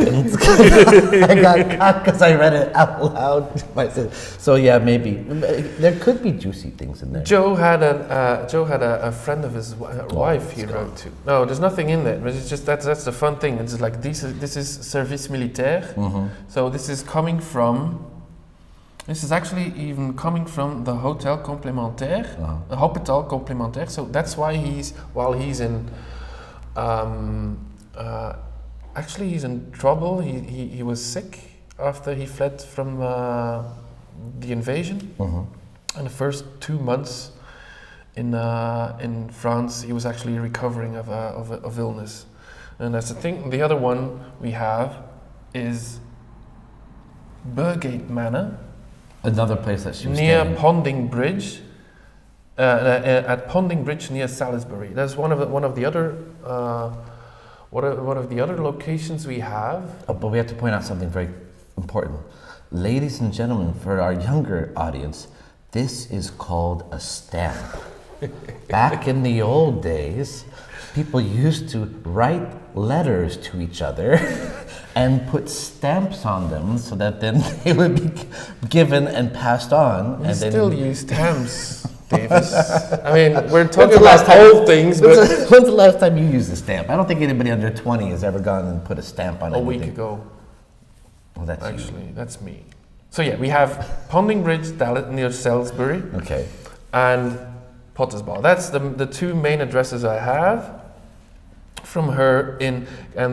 A: caught because I read it out loud to my sister. So yeah, maybe there could be juicy things in there.
B: Joe had a friend of his wife he wrote to. No, there's nothing in there. But it's just that's the fun thing. It's like this is service militaire.
A: Mm-hmm.
B: So this is coming from. This is actually even coming from the Hotel Complémentaire, the Hôpital Complémentaire. So that's why while he's in. Actually, he's in trouble. He was sick after he fled from the invasion.
A: Mm-hmm.
B: And the first 2 months in France, he was actually recovering of illness. And that's the thing. The other one we have is Burgate Manor.
A: Another place that she was
B: near
A: staying.
B: Ponding Bridge. At Ponding Bridge near Salisbury. That's one of the other locations we have.
A: Oh, but we have to point out something very important. Ladies and gentlemen, for our younger audience, this is called a stamp. Back in the old days, people used to write letters to each other and put stamps on them so that then they would be given and passed on.
B: We
A: and
B: still
A: then
B: use stamps, Davis. I mean, we're talking
A: the last
B: about old things, but
A: When's the last time you used a stamp? I don't think anybody under 20 has ever gone and put a stamp on
B: a
A: anything.
B: week ago.
A: Well, that's
B: Actually, that's me. So yeah, we have Ponding Bridge near Salisbury.
A: Okay.
B: And Pottersball. That's the 2 main addresses I have from her and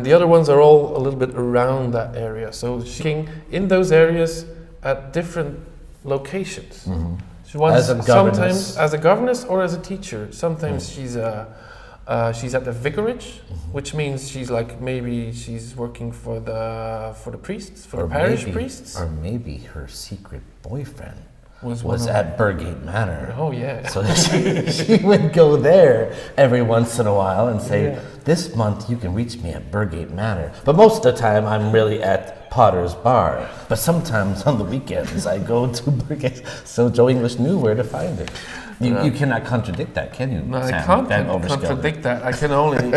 B: the other ones are all a little bit around that area. So she's in those areas at different locations.
A: Mm-hmm.
B: She wants
A: As a governess.
B: sometimes as a governess or as a teacher. Sometimes she's at the vicarage, which means maybe she's working for the priests, for the parish priests.
A: Or maybe her secret boyfriend
B: was
A: at Burgate Manor.
B: Oh yeah.
A: So she would go there every once in a while and say, "This month you can reach me at Burgate Manor." But most of the time I'm really at Potter's Bar. But sometimes on the weekends I go to Burgate. So Joe English knew where to find it. You cannot contradict that, can you?
B: No,
A: Sam?
B: I can't
A: Van Overskelder?
B: contradict that. I can only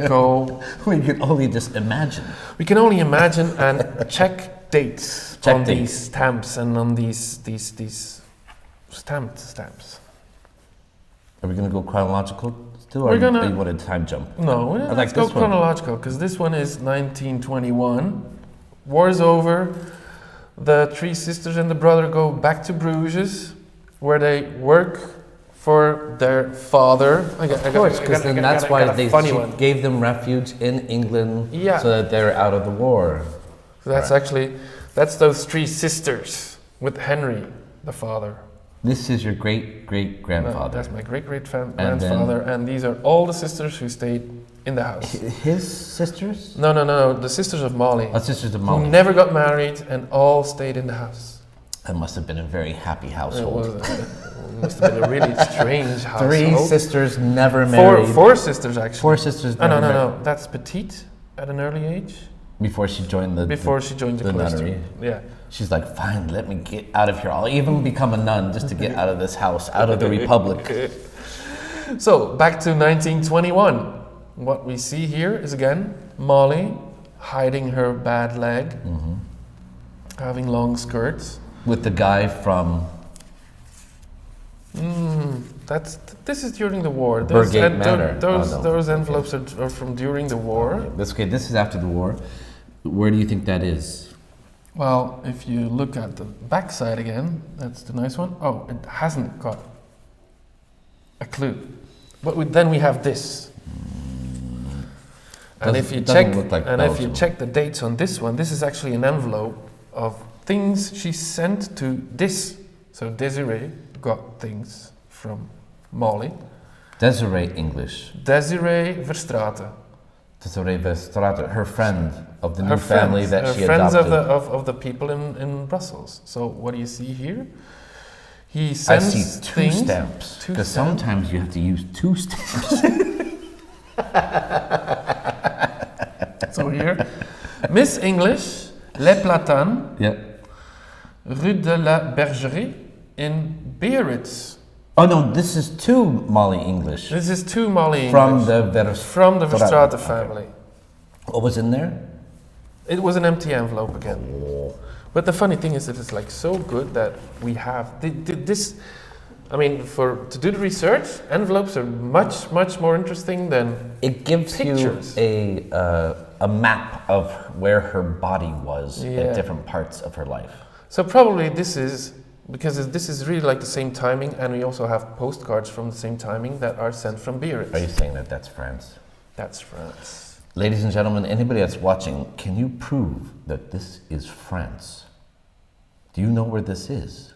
B: go.
A: We can only just imagine.
B: We can only imagine and check dates
A: Check
B: on
A: dates.
B: these stamps and on these stamps.
A: Are we going to go chronological still, or
B: We're gonna-
A: you want a time jump?
B: No,
A: I like
B: let's go
A: this one.
B: chronological because this one is 1921. War's over. The 3 sisters and the brother go back to Bruges, where they work for their father.
A: Of course, because then that's why
B: she
A: gave them refuge in England,
B: Yeah.
A: so that they're out of the war.
B: So that's
A: Right.
B: actually, that's those three sisters with Henry, the father.
A: This is your great-great-grandfather.
B: That's my great-great-grandfather,
A: then-
B: and these are all the sisters who stayed in the house.
A: His sisters?
B: No, the sisters of Molly,
A: Oh, sisters of
B: who
A: Molly.
B: never got married and all stayed in the house.
A: That must have been a very happy
B: It
A: household.
B: must have been a really strange household.
A: Three sisters never married.
B: Four sisters actually.
A: Four sisters
B: Oh,
A: never
B: no,
A: married.
B: that's Petite at an early age.
A: Before she joined
B: Before she joined the
A: the
B: cloister.
A: nunnery.
B: Yeah.
A: She's like, fine, let me get out of here. I'll even become a nun just to get out of this house, out of the Republic.
B: So, back to 1921. What we see here is again Molly hiding her bad leg, having long skirts.
A: With the guy from
B: This is during the war.
A: Burgate Manor.
B: Those
A: Oh, no.
B: envelopes are from during the war.
A: That's okay. This is after the war. Where do you think that is?
B: Well, if you look at the back side again, that's the nice one. Oh, it hasn't got a clue. But then we have this. And if you check,
A: look like
B: and if you
A: Belgium.
B: check the dates on this one, this is actually an envelope of things she sent to this. So Desiree got things from Molly.
A: Desiree English.
B: Desiree Verstraeten.
A: Desiree Verstraeten, her friend of the new
B: Her
A: family
B: friends,
A: that
B: her
A: she
B: friends
A: adopted.
B: of the people in Brussels. So what do you see here? He
A: I
B: sends
A: see two
B: things,
A: stamps.
B: two
A: Because
B: stamps.
A: sometimes you have to use two stamps.
B: So here, Miss English, Les Platanes,
A: Yeah.
B: Rue de la Bergerie in Biarritz.
A: Oh no, this is two Molly English.
B: This is two Molly
A: From
B: English.
A: the
B: Verstraeten
A: Okay.
B: family.
A: What was in there?
B: It was an empty envelope again. But the funny thing is that it's like so good that we have this. I mean, to do the research, envelopes are much more interesting than
A: It gives
B: pictures.
A: you a map of where her body was
B: Yeah.
A: at different parts of her life.
B: So probably this is because this is really like the same timing, and we also have postcards from the same timing that are sent from Biarritz.
A: Are you saying that that's France?
B: That's France.
A: Ladies and gentlemen, anybody that's watching, can you prove that this is France? Do you know where this is?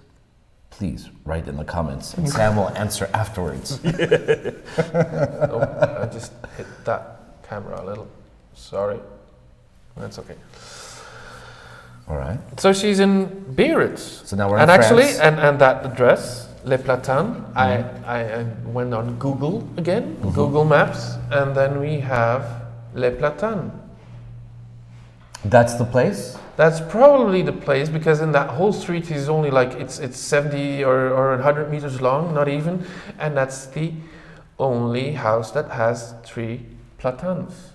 A: Please write in the comments, and Sam will answer afterwards.
B: Oh, I just hit that camera a little. Sorry. That's okay.
A: All right.
B: So she's in Biarritz.
A: So now we're in
B: And actually,
A: France.
B: and that address, Les Platanes, I went on Google again, Google Maps, and then we have Les Platanes.
A: That's the place?
B: That's probably the place because in that whole street is only like it's 70 or 100 meters long, not even, and that's the only house that has 3 platanes.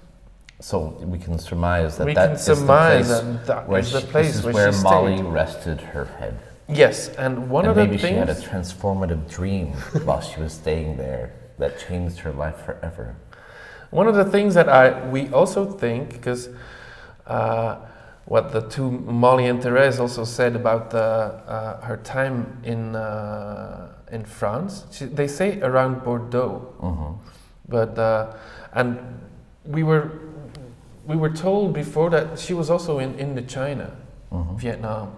A: So we can surmise that
B: We
A: that
B: can
A: is the
B: surmise
A: place
B: that that
A: where
B: is the
A: she-
B: place
A: this is
B: where
A: where
B: she
A: Molly
B: stayed.
A: rested her head.
B: Yes, and one
A: And
B: of the
A: maybe she had a
B: things.
A: transformative dream while she was staying there that changed her life forever.
B: One of the things that we also think, because what the two Molly and Therese also said about her time in France, they say around Bordeaux, but and we were told before that she was also in Indochina, Vietnam.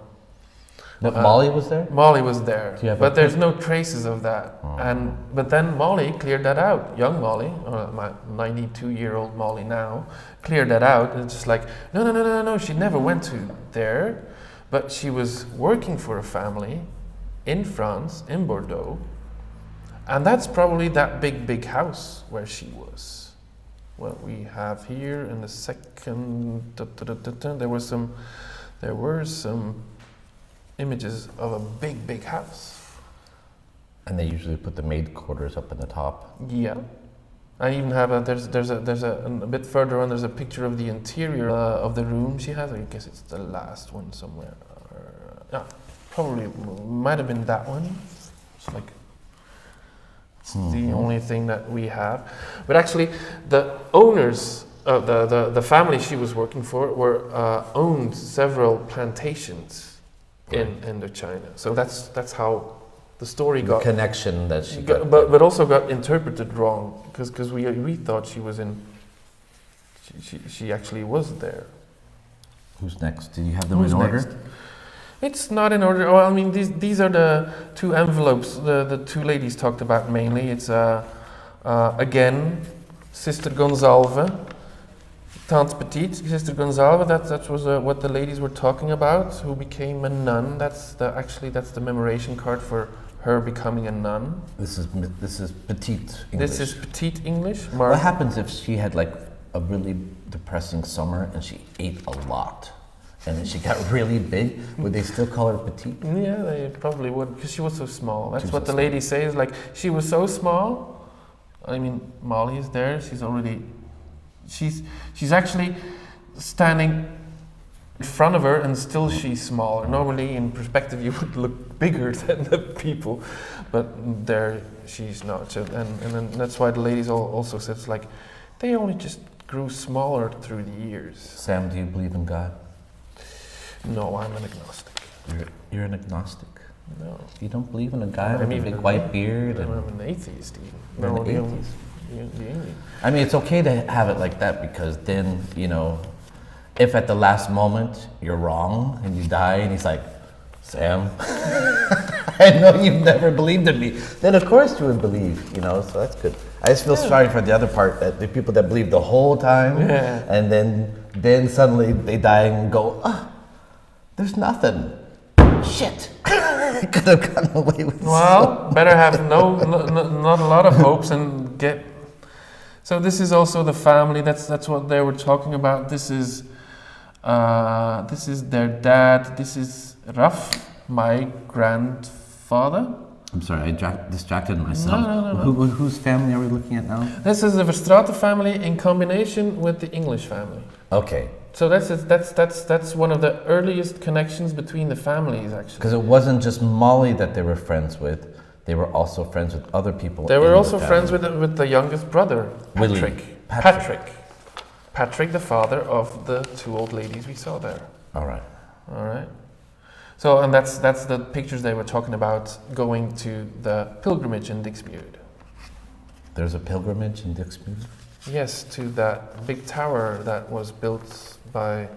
A: But Molly was there?
B: Molly was there,
A: Do you have
B: but
A: a
B: there's no traces of that. But then Molly cleared that out. Young Molly, my 92-year-old Molly now, cleared that out. It's just like, no. She never went to there, but she was working for a family in France, in Bordeaux, and that's probably that big house where she was. What we have here in the second, there were some images of a big house.
A: And they usually put the maid quarters up in the top.
B: Yeah, I even have there's a bit further on. There's a picture of the interior of the room she has. I guess it's the last one somewhere. Yeah, probably might have been that one. It's like it's the only thing that we have. But actually, the owners. The family she was working for owned several plantations in Indochina. So that's how the story
A: The
B: got
A: connection that she got.
B: but also got interpreted wrong because we thought she was in. She actually was there.
A: Who's next? Do you have them
B: Who's
A: in
B: next?
A: order?
B: It's not in order. Well, I mean, these are the two envelopes the two ladies talked about mainly. It's again, Sister Gonzalve, Tante Petite, Sister Gonzalve. That was what the ladies were talking about. Who became a nun. That's the memoration card for her becoming a nun.
A: This is petite English.
B: This is Petite English.
A: What happens if she had like a really depressing summer and she ate a lot and then she got really big? Would they still call her petite?
B: Yeah, they probably would because she was so small. That's
A: She was
B: what
A: so
B: the lady says. Like she was so small. I mean, Molly is there. She's actually standing in front of her, and still she's smaller. Normally, in perspective, you would look bigger than the people, but there she's not. So, and then that's why the ladies also said it's like they only just grew smaller through the years.
A: Sam, do you believe in God?
B: No, I'm an agnostic.
A: You're an agnostic.
B: No,
A: You don't believe in a guy
B: I'm
A: with a
B: even
A: big
B: an
A: white beard?
B: I'm
A: And
B: an atheist. Even.
A: You're
B: No,
A: an
B: the only-
A: atheist?
B: the only.
A: I mean, it's okay to have it like that because then, if at the last moment you're wrong and you die and he's like, Sam, I know you've never believed in me, then of course you would believe, so that's good. I just feel sorry for the other part, that the people that believe the whole time and then suddenly they die and go, there's nothing. Shit. I could have gotten away with
B: Well, better have not a lot of hopes and get. So this is also the family. That's what they were talking about. This is their dad. This is Raf, my grandfather.
A: I'm sorry, I distracted myself.
B: No.
A: Whose family are we looking at now?
B: This is the Verstraeten family in combination with the English family.
A: Okay,
B: So that's one of the earliest connections between the families, actually.
A: because it wasn't just Molly that they were friends with; they were also friends with other people.
B: They were
A: in
B: also
A: the
B: friends
A: family.
B: with the youngest brother,
A: Willie.
B: Patrick. Patrick, the father of the two old ladies we saw there.
A: All right.
B: All right. So, and that's the pictures they were talking about going to the pilgrimage in Dixmude.
A: There's a pilgrimage in Dixmude.
B: Yes, to that big tower that was built by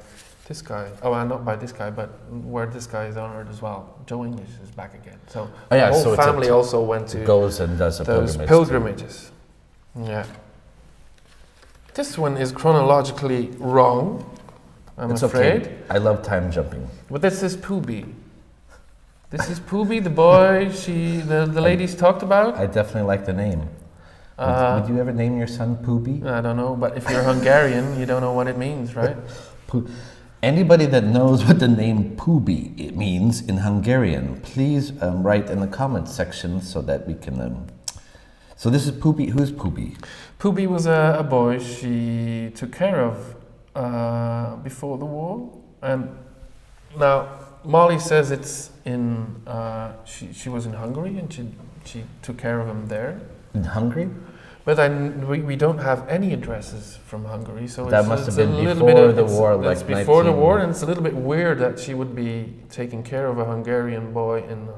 B: this guy. Oh, not by this guy, but where this guy is honored as well. Joe English is back again. So the whole
A: so it's
B: family also went to
A: goes and does a
B: those
A: pilgrimage.
B: pilgrimages. Yeah. This one is chronologically wrong, I'm
A: It's
B: afraid.
A: okay. I love time jumping.
B: But this is Pooby. This is Pooby, the boy the ladies talked about.
A: I definitely like the name. Would you ever name your son Pooby?
B: I don't know, but if you're Hungarian, you don't know what it means, right?
A: Anybody that knows what the name Pooby it means in Hungarian, please write in the comments section so that we can. So this is Pooby. Who's Pooby?
B: Pooby was a boy she took care of before the war, and now Molly says it's in. She was in Hungary and she took care of him there.
A: In Hungary?
B: But we don't have any addresses from Hungary, so
A: That must have been before the war, like
B: it's before the war, and it's a little bit weird that she would be taking care of a Hungarian boy in.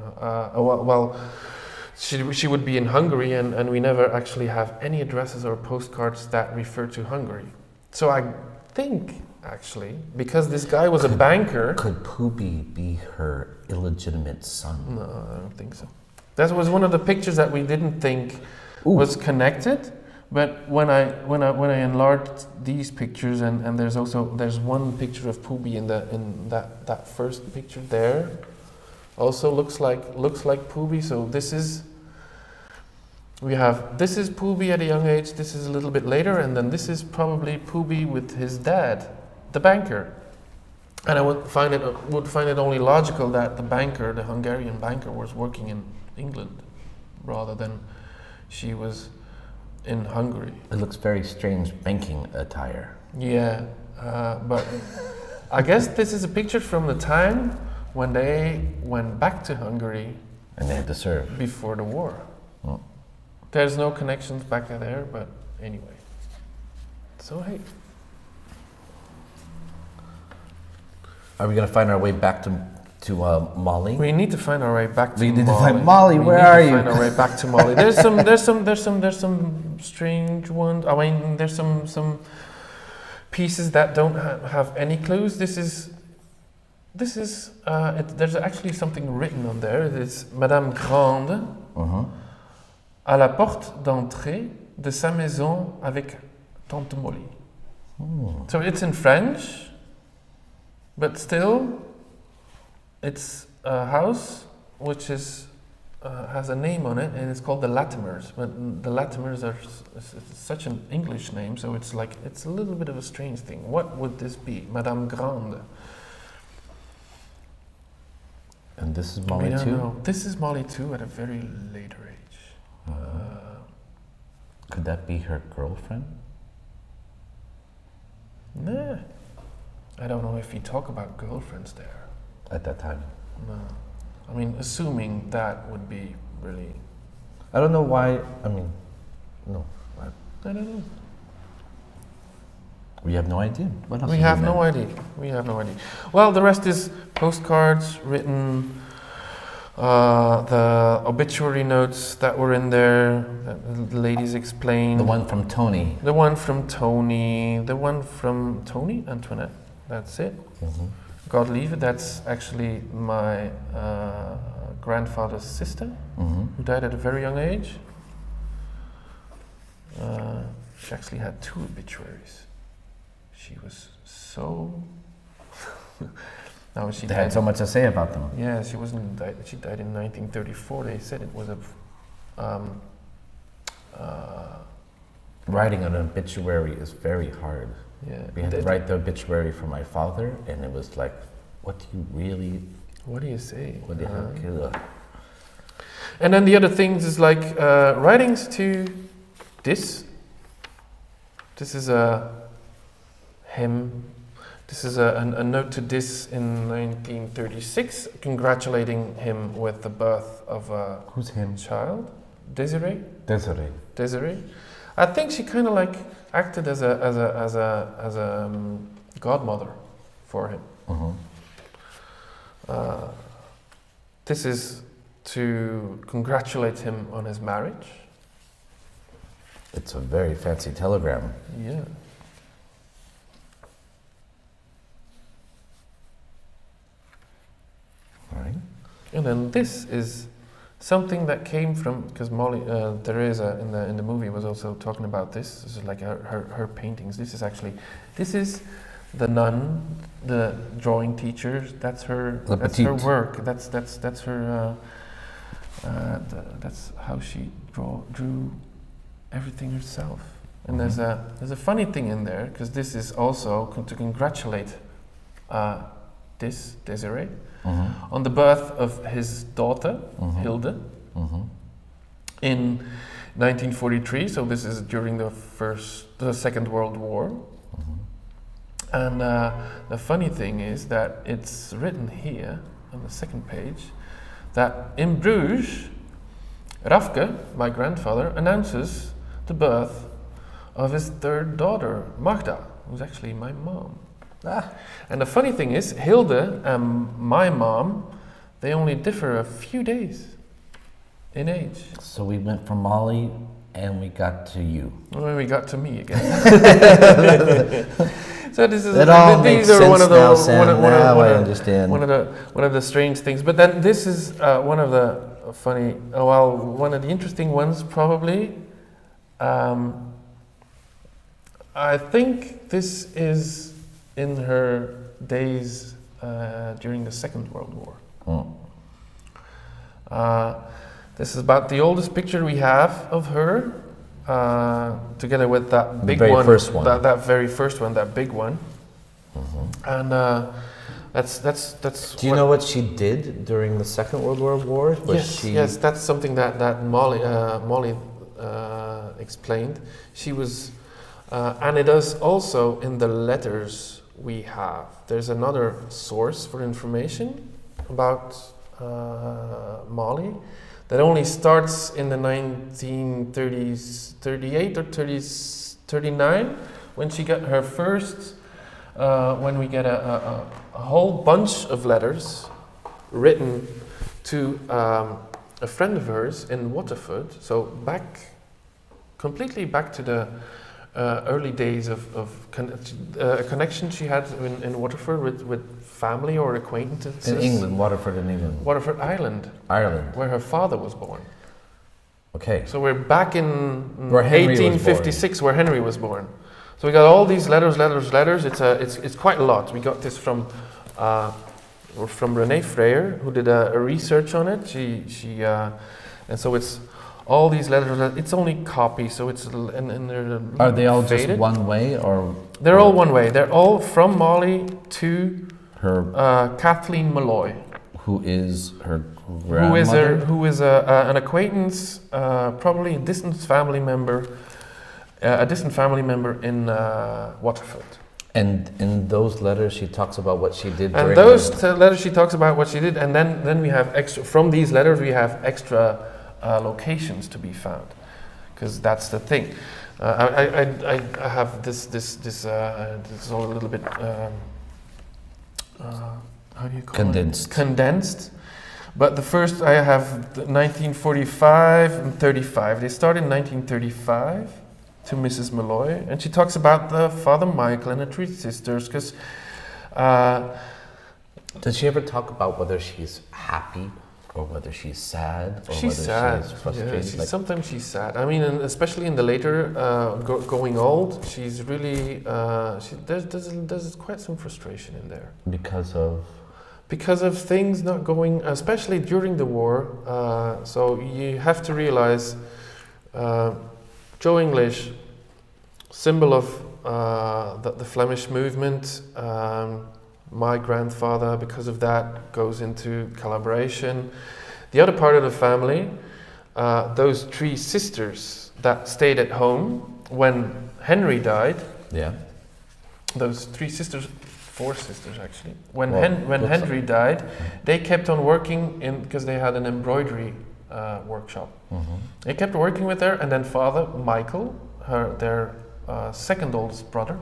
B: She would be in Hungary, and we never actually have any addresses or postcards that refer to Hungary. So I think actually, because this guy was a banker.
A: Could Pooby be her illegitimate son?
B: No, I don't think so. That was one of the pictures that we didn't think was connected, but when I enlarged these pictures, and there's one picture of Pooby in that first picture there, also looks like Pooby. So this is Pooby at a young age. This is a little bit later, and then this is probably Pooby with his dad, the banker. And I would find it only logical that the Hungarian banker, was working in England rather than she was in Hungary.
A: It looks very strange banking attire.
B: Yeah, but I guess this is a picture from the time when they went back to Hungary
A: And they had to serve.
B: before the war.
A: Oh.
B: There's no connections back there, but anyway. So hey.
A: Are we going to find our way back Molly.
B: We need to find our way back to
A: We
B: Molly.
A: need to find Molly.
B: We
A: Where
B: need
A: are
B: to
A: you?
B: find our way back to Molly. There's some strange ones. I mean, there's some pieces that don't have any clues. There's actually something written on there. It's Madame Grande à la porte d'entrée de sa maison avec Tante Molly. So it's in French, but still, it's a house which is has a name on it, and it's called the Latimers. But the Latimers are it's such an English name, so it's like it's a little bit of a strange thing. What would this be, Madame Grande?
A: And this is
B: We
A: Molly
B: don't
A: too?
B: know. This is Molly too at a very later age.
A: Could that be her girlfriend?
B: Nah, I don't know if you talk about girlfriends there.
A: At that time?
B: No, I mean assuming that would be really.
A: I don't know why. I mean, no.
B: I don't know.
A: We have no idea. What else
B: We
A: is
B: have
A: in
B: no
A: there?
B: idea. We have no idea. Well, the rest is postcards written, the obituary notes that were in there, that the ladies explained.
A: The one from Tony.
B: The one from Tony. The one from Tony Antoinette. That's it. God leave it. That's actually my grandfather's sister, who died at a very young age. She actually had 2 obituaries. She was so. Now she
A: They
B: died.
A: had so much to say about them.
B: Yeah, she wasn't died. She died in 1934. They said it was a.
A: Writing an obituary is very hard.
B: Yeah.
A: We had to write the obituary for my father, and it was like, what do you really?
B: What do you say?
A: What the hell?
B: And then the other things is like writings to this. This is a hymn. This is a note to this in 1936, congratulating him with the birth of a
A: Who's him?
B: child, Desiree.
A: Desiree.
B: Desiree. I think she kind of like acted as a godmother for him. This is to congratulate him on his marriage.
A: It's a very fancy telegram.
B: Yeah.
A: Right.
B: And then this is something that came from, because Molly, Teresa in the movie was also talking about this. This is like her paintings. This is the nun, the drawing teacher. That's her. That's her work. That's her. That's how she drew everything herself. And there's a funny thing in there, because this is also to congratulate this Desiree on the birth of his daughter Hilde in 1943. So this is during the Second World War. And the funny thing is that it's written here on the second page that in Bruges, Rafke, my grandfather, announces the birth of his 3rd daughter, Magda, who's actually my mom. And the funny thing is, Hilde and my mom, they only differ a few days in age.
A: So we went from Molly and we got to you.
B: When we got to me again. So this is
A: It all makes sense now, Sam. Now I understand.
B: One of the strange things. But then this is one of the funny. One of the interesting ones probably. I think this is in her days during the Second World War. This is about the oldest picture we have of her. Together with that big one, that very first one, that big one, and that's.
A: Do you know what she did during the Second World War?
B: Yes, that's something that Molly explained. She was, and it is also in the letters we have. There's another source for information about Molly. That only starts in the 1930s, 38 or 39, when she got her first, when we get a whole bunch of letters written to a friend of hers in Waterford. So completely back to the early days of a connection she had in Waterford with family or acquaintances.
A: In England, Waterford in England.
B: Waterford, Ireland, where her father was born.
A: Okay.
B: So we're back in
A: Where Henry was
B: 1856, where Henry was born. So we got all these letters. It's quite a lot. We got this from Renee Freyer, who did a research on it. And so it's all these letters. It's only copies, so it's and they're
A: Are they all
B: faded.
A: just one way, or
B: They're all one way. They're all from Molly to
A: her?
B: Kathleen Malloy,
A: Who is her grandmother?
B: who is an acquaintance, probably a distant family member in Waterford.
A: And in those letters, she talks about what she did.
B: And those letters, she talks about what she did, and then we have extra. From these letters, we have extra locations to be found, because that's the thing. I have this is all a little bit how do you call
A: Condensed.
B: it? Condensed. But the first I have 1945 and 35. They start in 1935 to Mrs. Malloy, and she talks about the Father Michael and the three sisters, because
A: Does she ever talk about whether she's happy or whether she's sad or
B: she's
A: whether
B: sad.
A: she's frustrated?
B: Yeah, sometimes she's sad. I mean, and especially in the later going old, she's really there's quite some frustration in there because of things not going, especially during the war. So you have to realize, Joe English, symbol of the Flemish movement. My grandfather, because of that, goes into collaboration. The other part of the family, those three sisters that stayed at home when Henry died.
A: Yeah.
B: Those three sisters, four sisters actually. When
A: Well,
B: Henry died, they kept on working because they had an embroidery workshop.
A: Mm-hmm.
B: They kept working with her, and then Father Michael, their second oldest brother,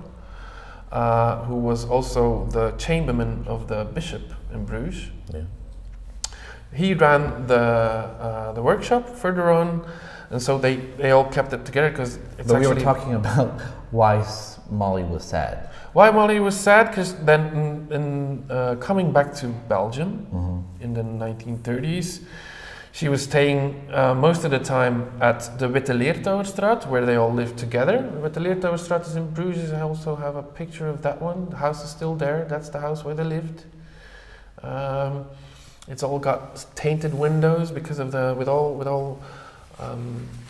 B: who was also the chamberman of the bishop in Bruges.
A: Yeah.
B: He ran the workshop further on, and so they all kept it together because it's
A: But we
B: actually...
A: were talking about why Molly was sad.
B: Why Molly was sad? Because then coming back to Belgium in the 1930s, she was staying most of the time at the Witte Leertouwerstraat, where they all lived together. The Witte Leertouwerstraat is in Bruges. I also have a picture of that one. The house is still there. That's the house where they lived. It's all got tainted windows because of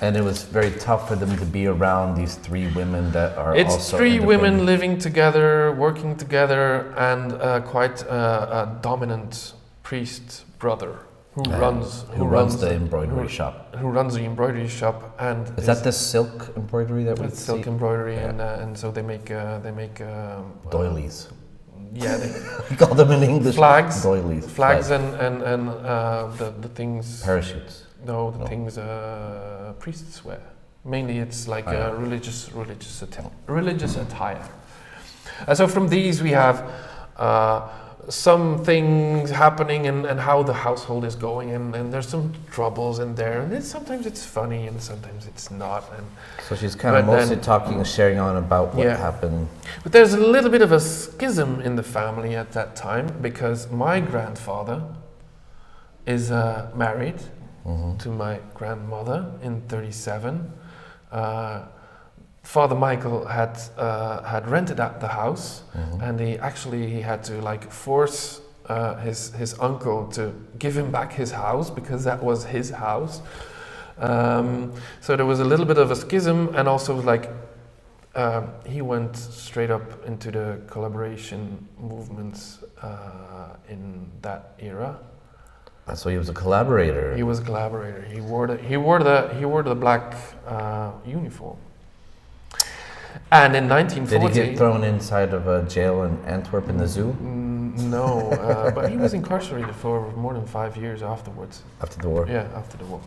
A: And it was very tough for them to be around these three women that are
B: It's
A: also
B: three women
A: independent.
B: living together, working together, and quite a dominant priest brother who runs
A: the embroidery shop.
B: Who runs the embroidery shop, and
A: Is that the silk embroidery that we
B: it's
A: see?
B: silk embroidery,
A: Yeah.
B: and so they make
A: doilies.
B: Yeah,
A: We call them in English
B: flags,
A: doilies.
B: flags, and the things.
A: Parachutes.
B: No, the
A: No.
B: things priests wear. Mainly, it's like religious attire. So from these we have some things happening and how the household is going, and there's some troubles in there, and sometimes it's funny and sometimes it's not. And
A: So she's kind of
B: But
A: mostly
B: then-
A: talking and sharing on about what
B: Yeah.
A: happened.
B: but there's a little bit of a schism in the family at that time, because my grandfather is married to my grandmother in 1937. Father Michael had rented out the house, and he had to force his uncle to give him back his house, because that was his house. So there was a little bit of a schism, and also he went straight up into the collaboration movements in that era.
A: So he was a collaborator.
B: He was a collaborator. He wore the black uniform. And in 1940,
A: Did he get thrown inside of a jail in Antwerp in the zoo
B: No, but he was incarcerated for more than 5 years afterwards.
A: after the war?
B: Yeah, after the war.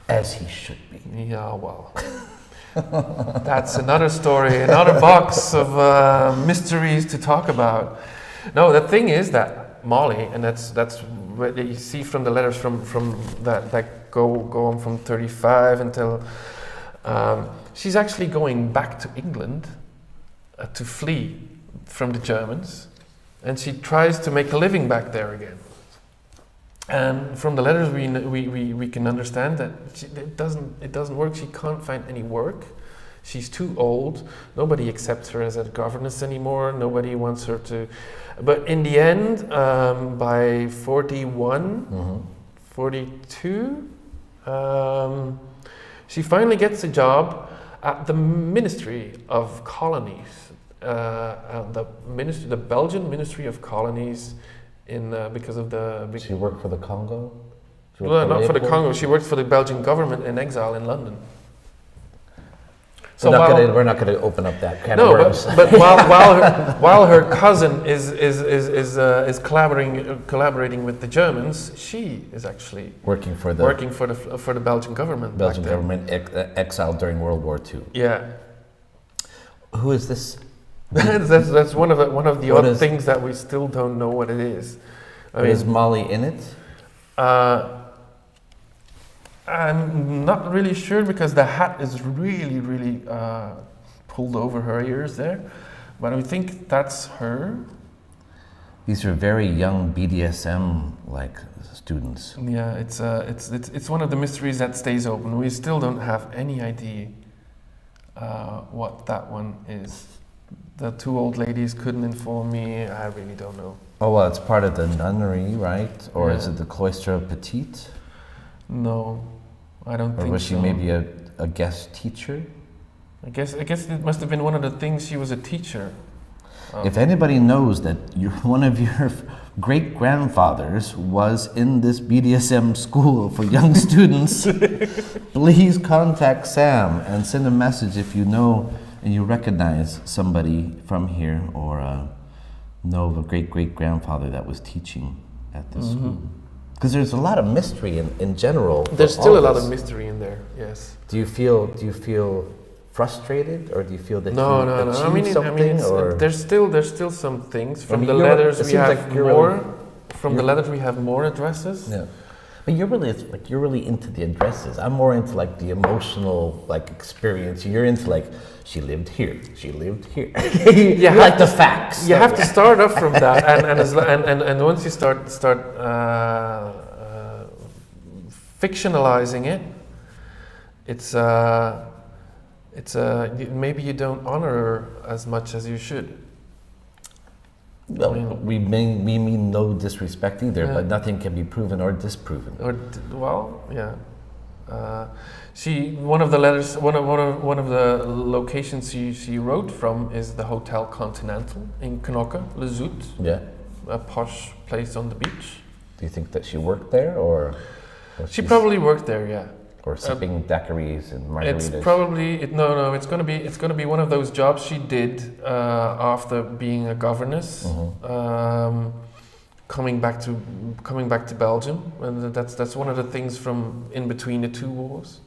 A: As he should be.
B: Yeah, well, that's another story, another box of mysteries to talk about. No, the thing is that Molly, and that's what you see from the letters from that go on from 35 until she's actually going back to England to flee from the Germans, and she tries to make a living back there again. And from the letters we can understand that it doesn't work. She can't find any work. She's too old. Nobody accepts her as a governess anymore. Nobody wants her to. But in the end, by 41, 42, she finally gets a job at the Ministry of Colonies, the Belgian Ministry of Colonies, because of the.
A: She worked for the Congo?
B: Well, not for the Congo. She worked for the Belgian government in exile in London. So
A: we're not going to open up that can of
B: no,
A: worms.
B: but while her cousin is collaborating with the Germans, she is actually
A: working for
B: the Belgian government.
A: Belgian government exiled during World War II.
B: Yeah.
A: Who is this?
B: that's one of the odd things that we still don't know what it is.
A: Is Molly in it?
B: I'm not really sure because the hat is really pulled over her ears there, but I think that's her.
A: These are very young BDSM like students.
B: Yeah, it's one of the mysteries that stays open. We still don't have any idea what that one is. The two old ladies couldn't inform me. I really don't know.
A: Oh well, it's part of the nunnery, right? Or is it the cloister of Petite?
B: No, I don't think so.
A: Or was she maybe a guest teacher?
B: I guess it must have been one of the things. She was a teacher.
A: If anybody knows that one of your great-grandfathers was in this BDSM school for young students, please contact Sam and send a message if you know and you recognize somebody from here or know of a great-great-grandfather that was teaching at this school. Because there's a lot of mystery in general.
B: There's still a lot of mystery in there, yes.
A: Do you feel frustrated, or do you feel that
B: No.
A: achieved something? Or?
B: There's still some things from the letters we have more. From the letters we have more addresses.
A: Yeah, but you're really into the addresses. I'm more into like the emotional experience. You're into she lived here. You like the facts.
B: You have to start off from that, and once you start fictionalizing it, it's maybe you don't honor her as much as you should.
A: Well, we mean no disrespect either, but nothing can be proven or disproven. One of the letters, one of the locations she wrote from is the Hotel Continental in Knokke, Le Zoet. Yeah, a posh place on the beach. Do you think that she worked there, or
B: she probably worked there? Yeah.
A: Or sipping daiquiris and margaritas.
B: It's probably no. It's gonna be one of those jobs she did after being a governess, coming back to Belgium, and that's one of the things from in between the two wars.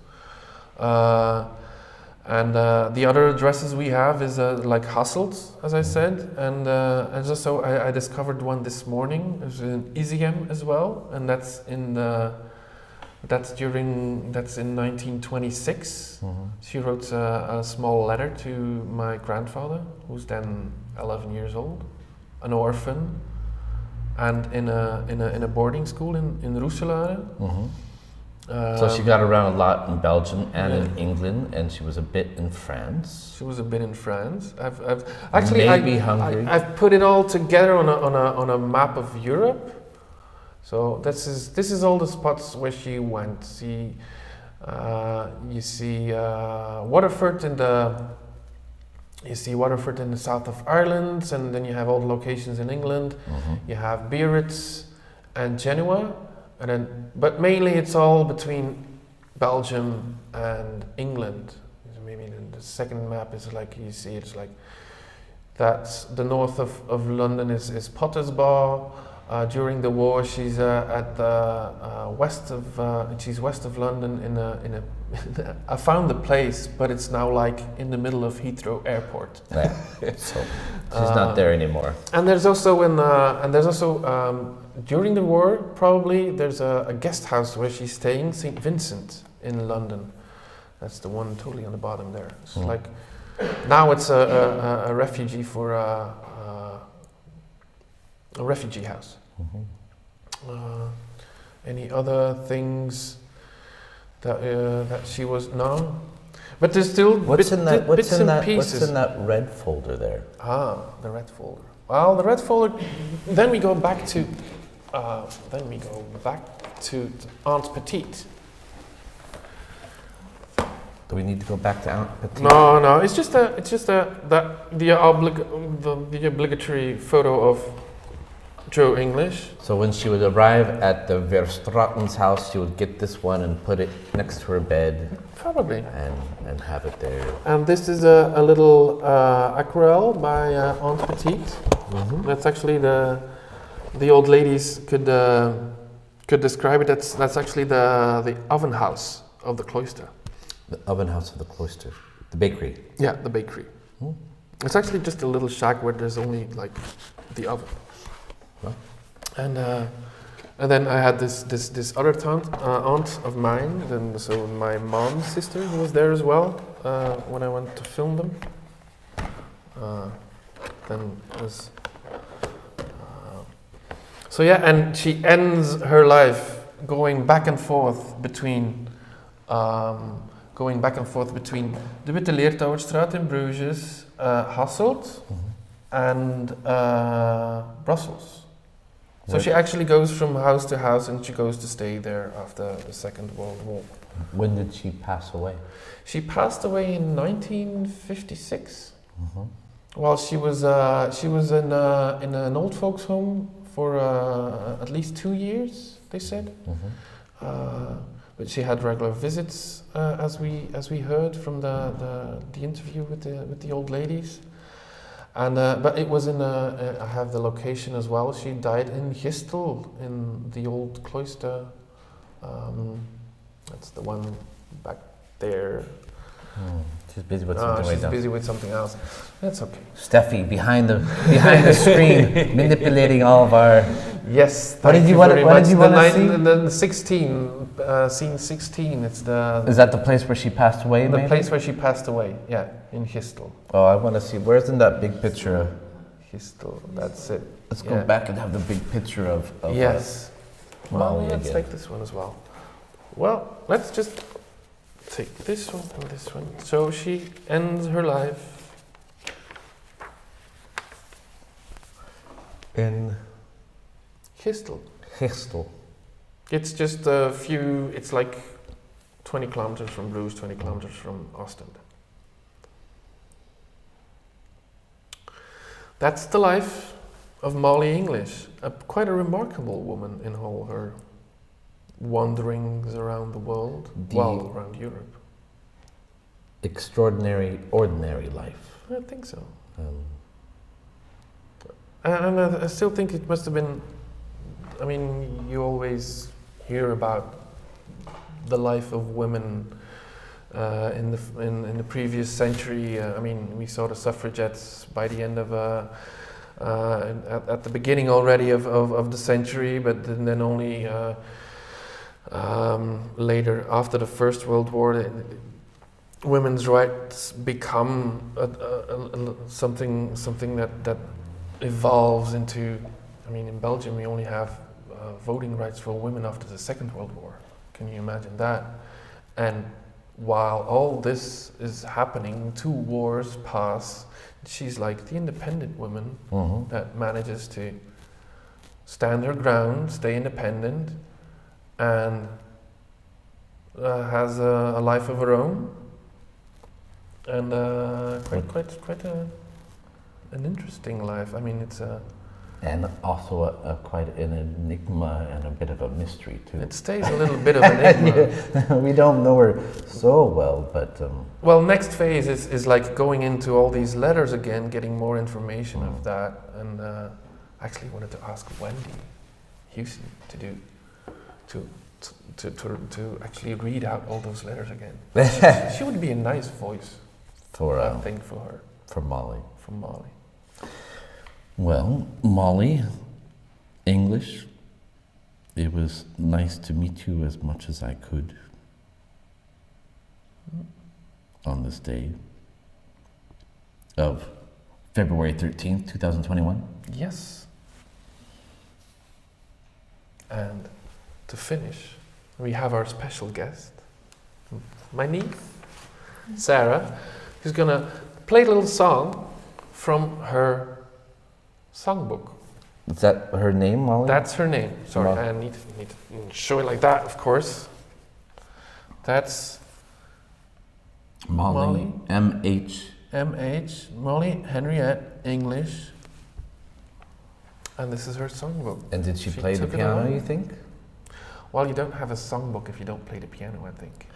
B: And the other addresses we have is like Hasselt, as I said, and also I discovered one this morning. There's in Izegem as well, and that's in. That's in 1926. She wrote a small letter to my grandfather, who's then 11 years old, an orphan, and in a boarding school in Roeselare.
A: So she got around a lot in Belgium and in England, and she was a bit in France.
B: She was a bit in France. I've
A: Hungary.
B: I've put it all together on a map of Europe. So this is all the spots where she went. You see Waterford in the south of Ireland, and then you have all the locations in England. You have Biarritz and Genoa, but mainly it's all between Belgium and England. Maybe the second map is like you see it's like that's the north of London is Pottersbar. During the war, she's at the west of London in a I found the place, but it's now like in the middle of Heathrow Airport.
A: Yeah. So she's not there anymore.
B: And there's also during the war, probably there's a guest house where she's staying, St. Vincent in London. That's the one totally on the bottom there. It's like now it's a refugee for a refugee house. Any other things that she was no? But there's still bits and pieces.
A: What's in that red folder there?
B: Ah, the red folder. Well, the red folder. Then we go back to Aunt Petite.
A: Do we need to go back to Aunt Petite?
B: No. It's just the obligatory photo of Joe English.
A: So when she would arrive at the Verstraeten's house, she would get this one and put it next to her bed.
B: Probably.
A: And have it there.
B: And this is a little aquarelle by Aunt Petite. That's actually the old ladies could describe it. That's actually the oven house of the cloister.
A: The oven house of the cloister. The bakery.
B: Yeah, the bakery. It's actually just a little shack where there's only like the oven.
A: Huh?
B: And then I had this other aunt of mine, and so my mom's sister who was there as well when I went to film them. Then it was so yeah, and she ends her life going back and forth between de Witte Leertouwerstraat in Bruges, Hasselt, and Brussels. So she actually goes from house to house, and she goes to stay there after the Second World War.
A: When did she pass away?
B: She passed away in 1956. Well, she was in an old folks' home for at least 2 years. They said, but she had regular visits, as we heard from the interview with the old ladies. And but it was in I have the location as well. She died in Gistel, in the old cloister. That's the one back there.
A: She's busy with something.
B: She's busy with something else. That's okay.
A: Steffi behind the screen, manipulating all of our.
B: Yes.
A: What did you want to see?
B: The 16, scene 16. It's the.
A: Is that the place where she passed away?
B: The place where she passed away. Yeah, in Gistel.
A: Oh, I want to see. Where's in that big picture of
B: Gistel? That's it.
A: Let's go back and have the big picture of
B: yes.
A: Molly
B: let's
A: again.
B: take this one as well. Well, let's just take this one and this one. So she ends her life
A: in
B: Gistel.
A: Gistel.
B: It's just a few. It's like 20 kilometers from Bruges, 20 kilometers from Ostend. That's the life of Molly English, quite a remarkable woman in all her wanderings around the world, around Europe.
A: Extraordinary, ordinary life.
B: I think so. And I still think it must have been, I mean, you always hear about the life of women in the previous century. I mean, we saw the suffragettes by the end of at the beginning already of the century, but then only later, after the First World War, women's rights become something that evolves into. I mean, in Belgium, we only have voting rights for women after the Second World War. Can you imagine that? And while all this is happening, 2 wars pass. She's like the independent woman that manages to stand her ground, stay independent, and has a life of her own, and quite an interesting life. I mean, it's
A: and also quite an enigma and a bit of a mystery too.
B: It stays a little bit of an enigma.
A: Yeah, we don't know her so well, but
B: well, next phase is like going into all these letters again, getting more information of that, and actually wanted to ask Wendy Houston to actually read out all those letters again. She would be a nice voice
A: for
B: I think for her.
A: For Molly.
B: For Molly.
A: Well, Molly English, It was nice to meet you as much as I could on this day of February 13th, 2021.
B: Yes. And to finish, we have our special guest, my niece, Sarah, who's gonna play a little song from her songbook.
A: Is that her name, Molly?
B: That's her name. Sorry,
A: Molly.
B: I need to show it like that, of course. That's
A: Molly. M.H.
B: M.H. Molly Henriette English. And this is her songbook.
A: And did she
B: She
A: play the
B: took it
A: piano,
B: away.
A: you think?
B: Well, you don't have a songbook if you don't play the piano, I think.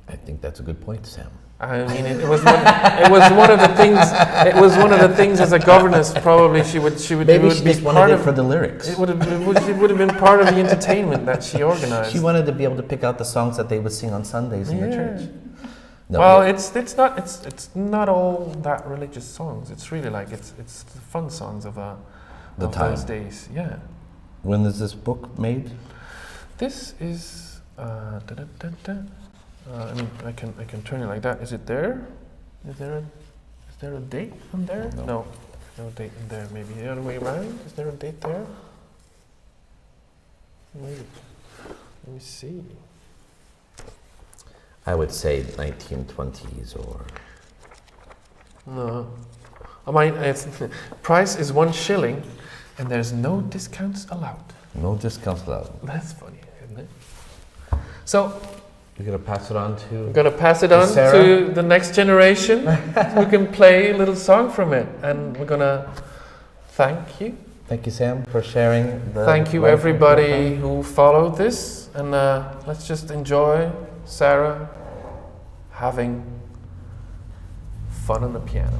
A: I think that's a good point, Sam.
B: I mean, it was one of the things. It was one of the things as a governess. Probably she would.
A: Maybe
B: it would
A: she
B: be
A: just
B: part
A: wanted it
B: of
A: for the lyrics.
B: It would have been part of the entertainment that she organized.
A: She wanted to be able to pick out the songs that they would sing on Sundays in the
B: Yeah.
A: church. No,
B: Well,
A: yeah.
B: it's not all that religious songs. It's really like it's the fun songs of
A: The
B: of
A: time.
B: those days. Yeah.
A: When is this book made?
B: This is. I mean, I can turn it like that. Is it there? Is there a date on there? No date in there. Maybe the other way around. Is there a date there? Wait, let me see.
A: I would say 1920s or...
B: No, I mean, it's price is 1 shilling, and there's no discounts allowed.
A: No discounts allowed.
B: That's funny, isn't it? So
A: You're going to pass it on to...
B: I'm gonna pass it on
A: Sarah?
B: to the next generation who can play a little song from it, and we're gonna thank you.
A: Thank you, Sam, for sharing the...
B: Thank you,
A: life of
B: everybody
A: your family.
B: who followed this, and let's just enjoy Sarah having fun on the piano.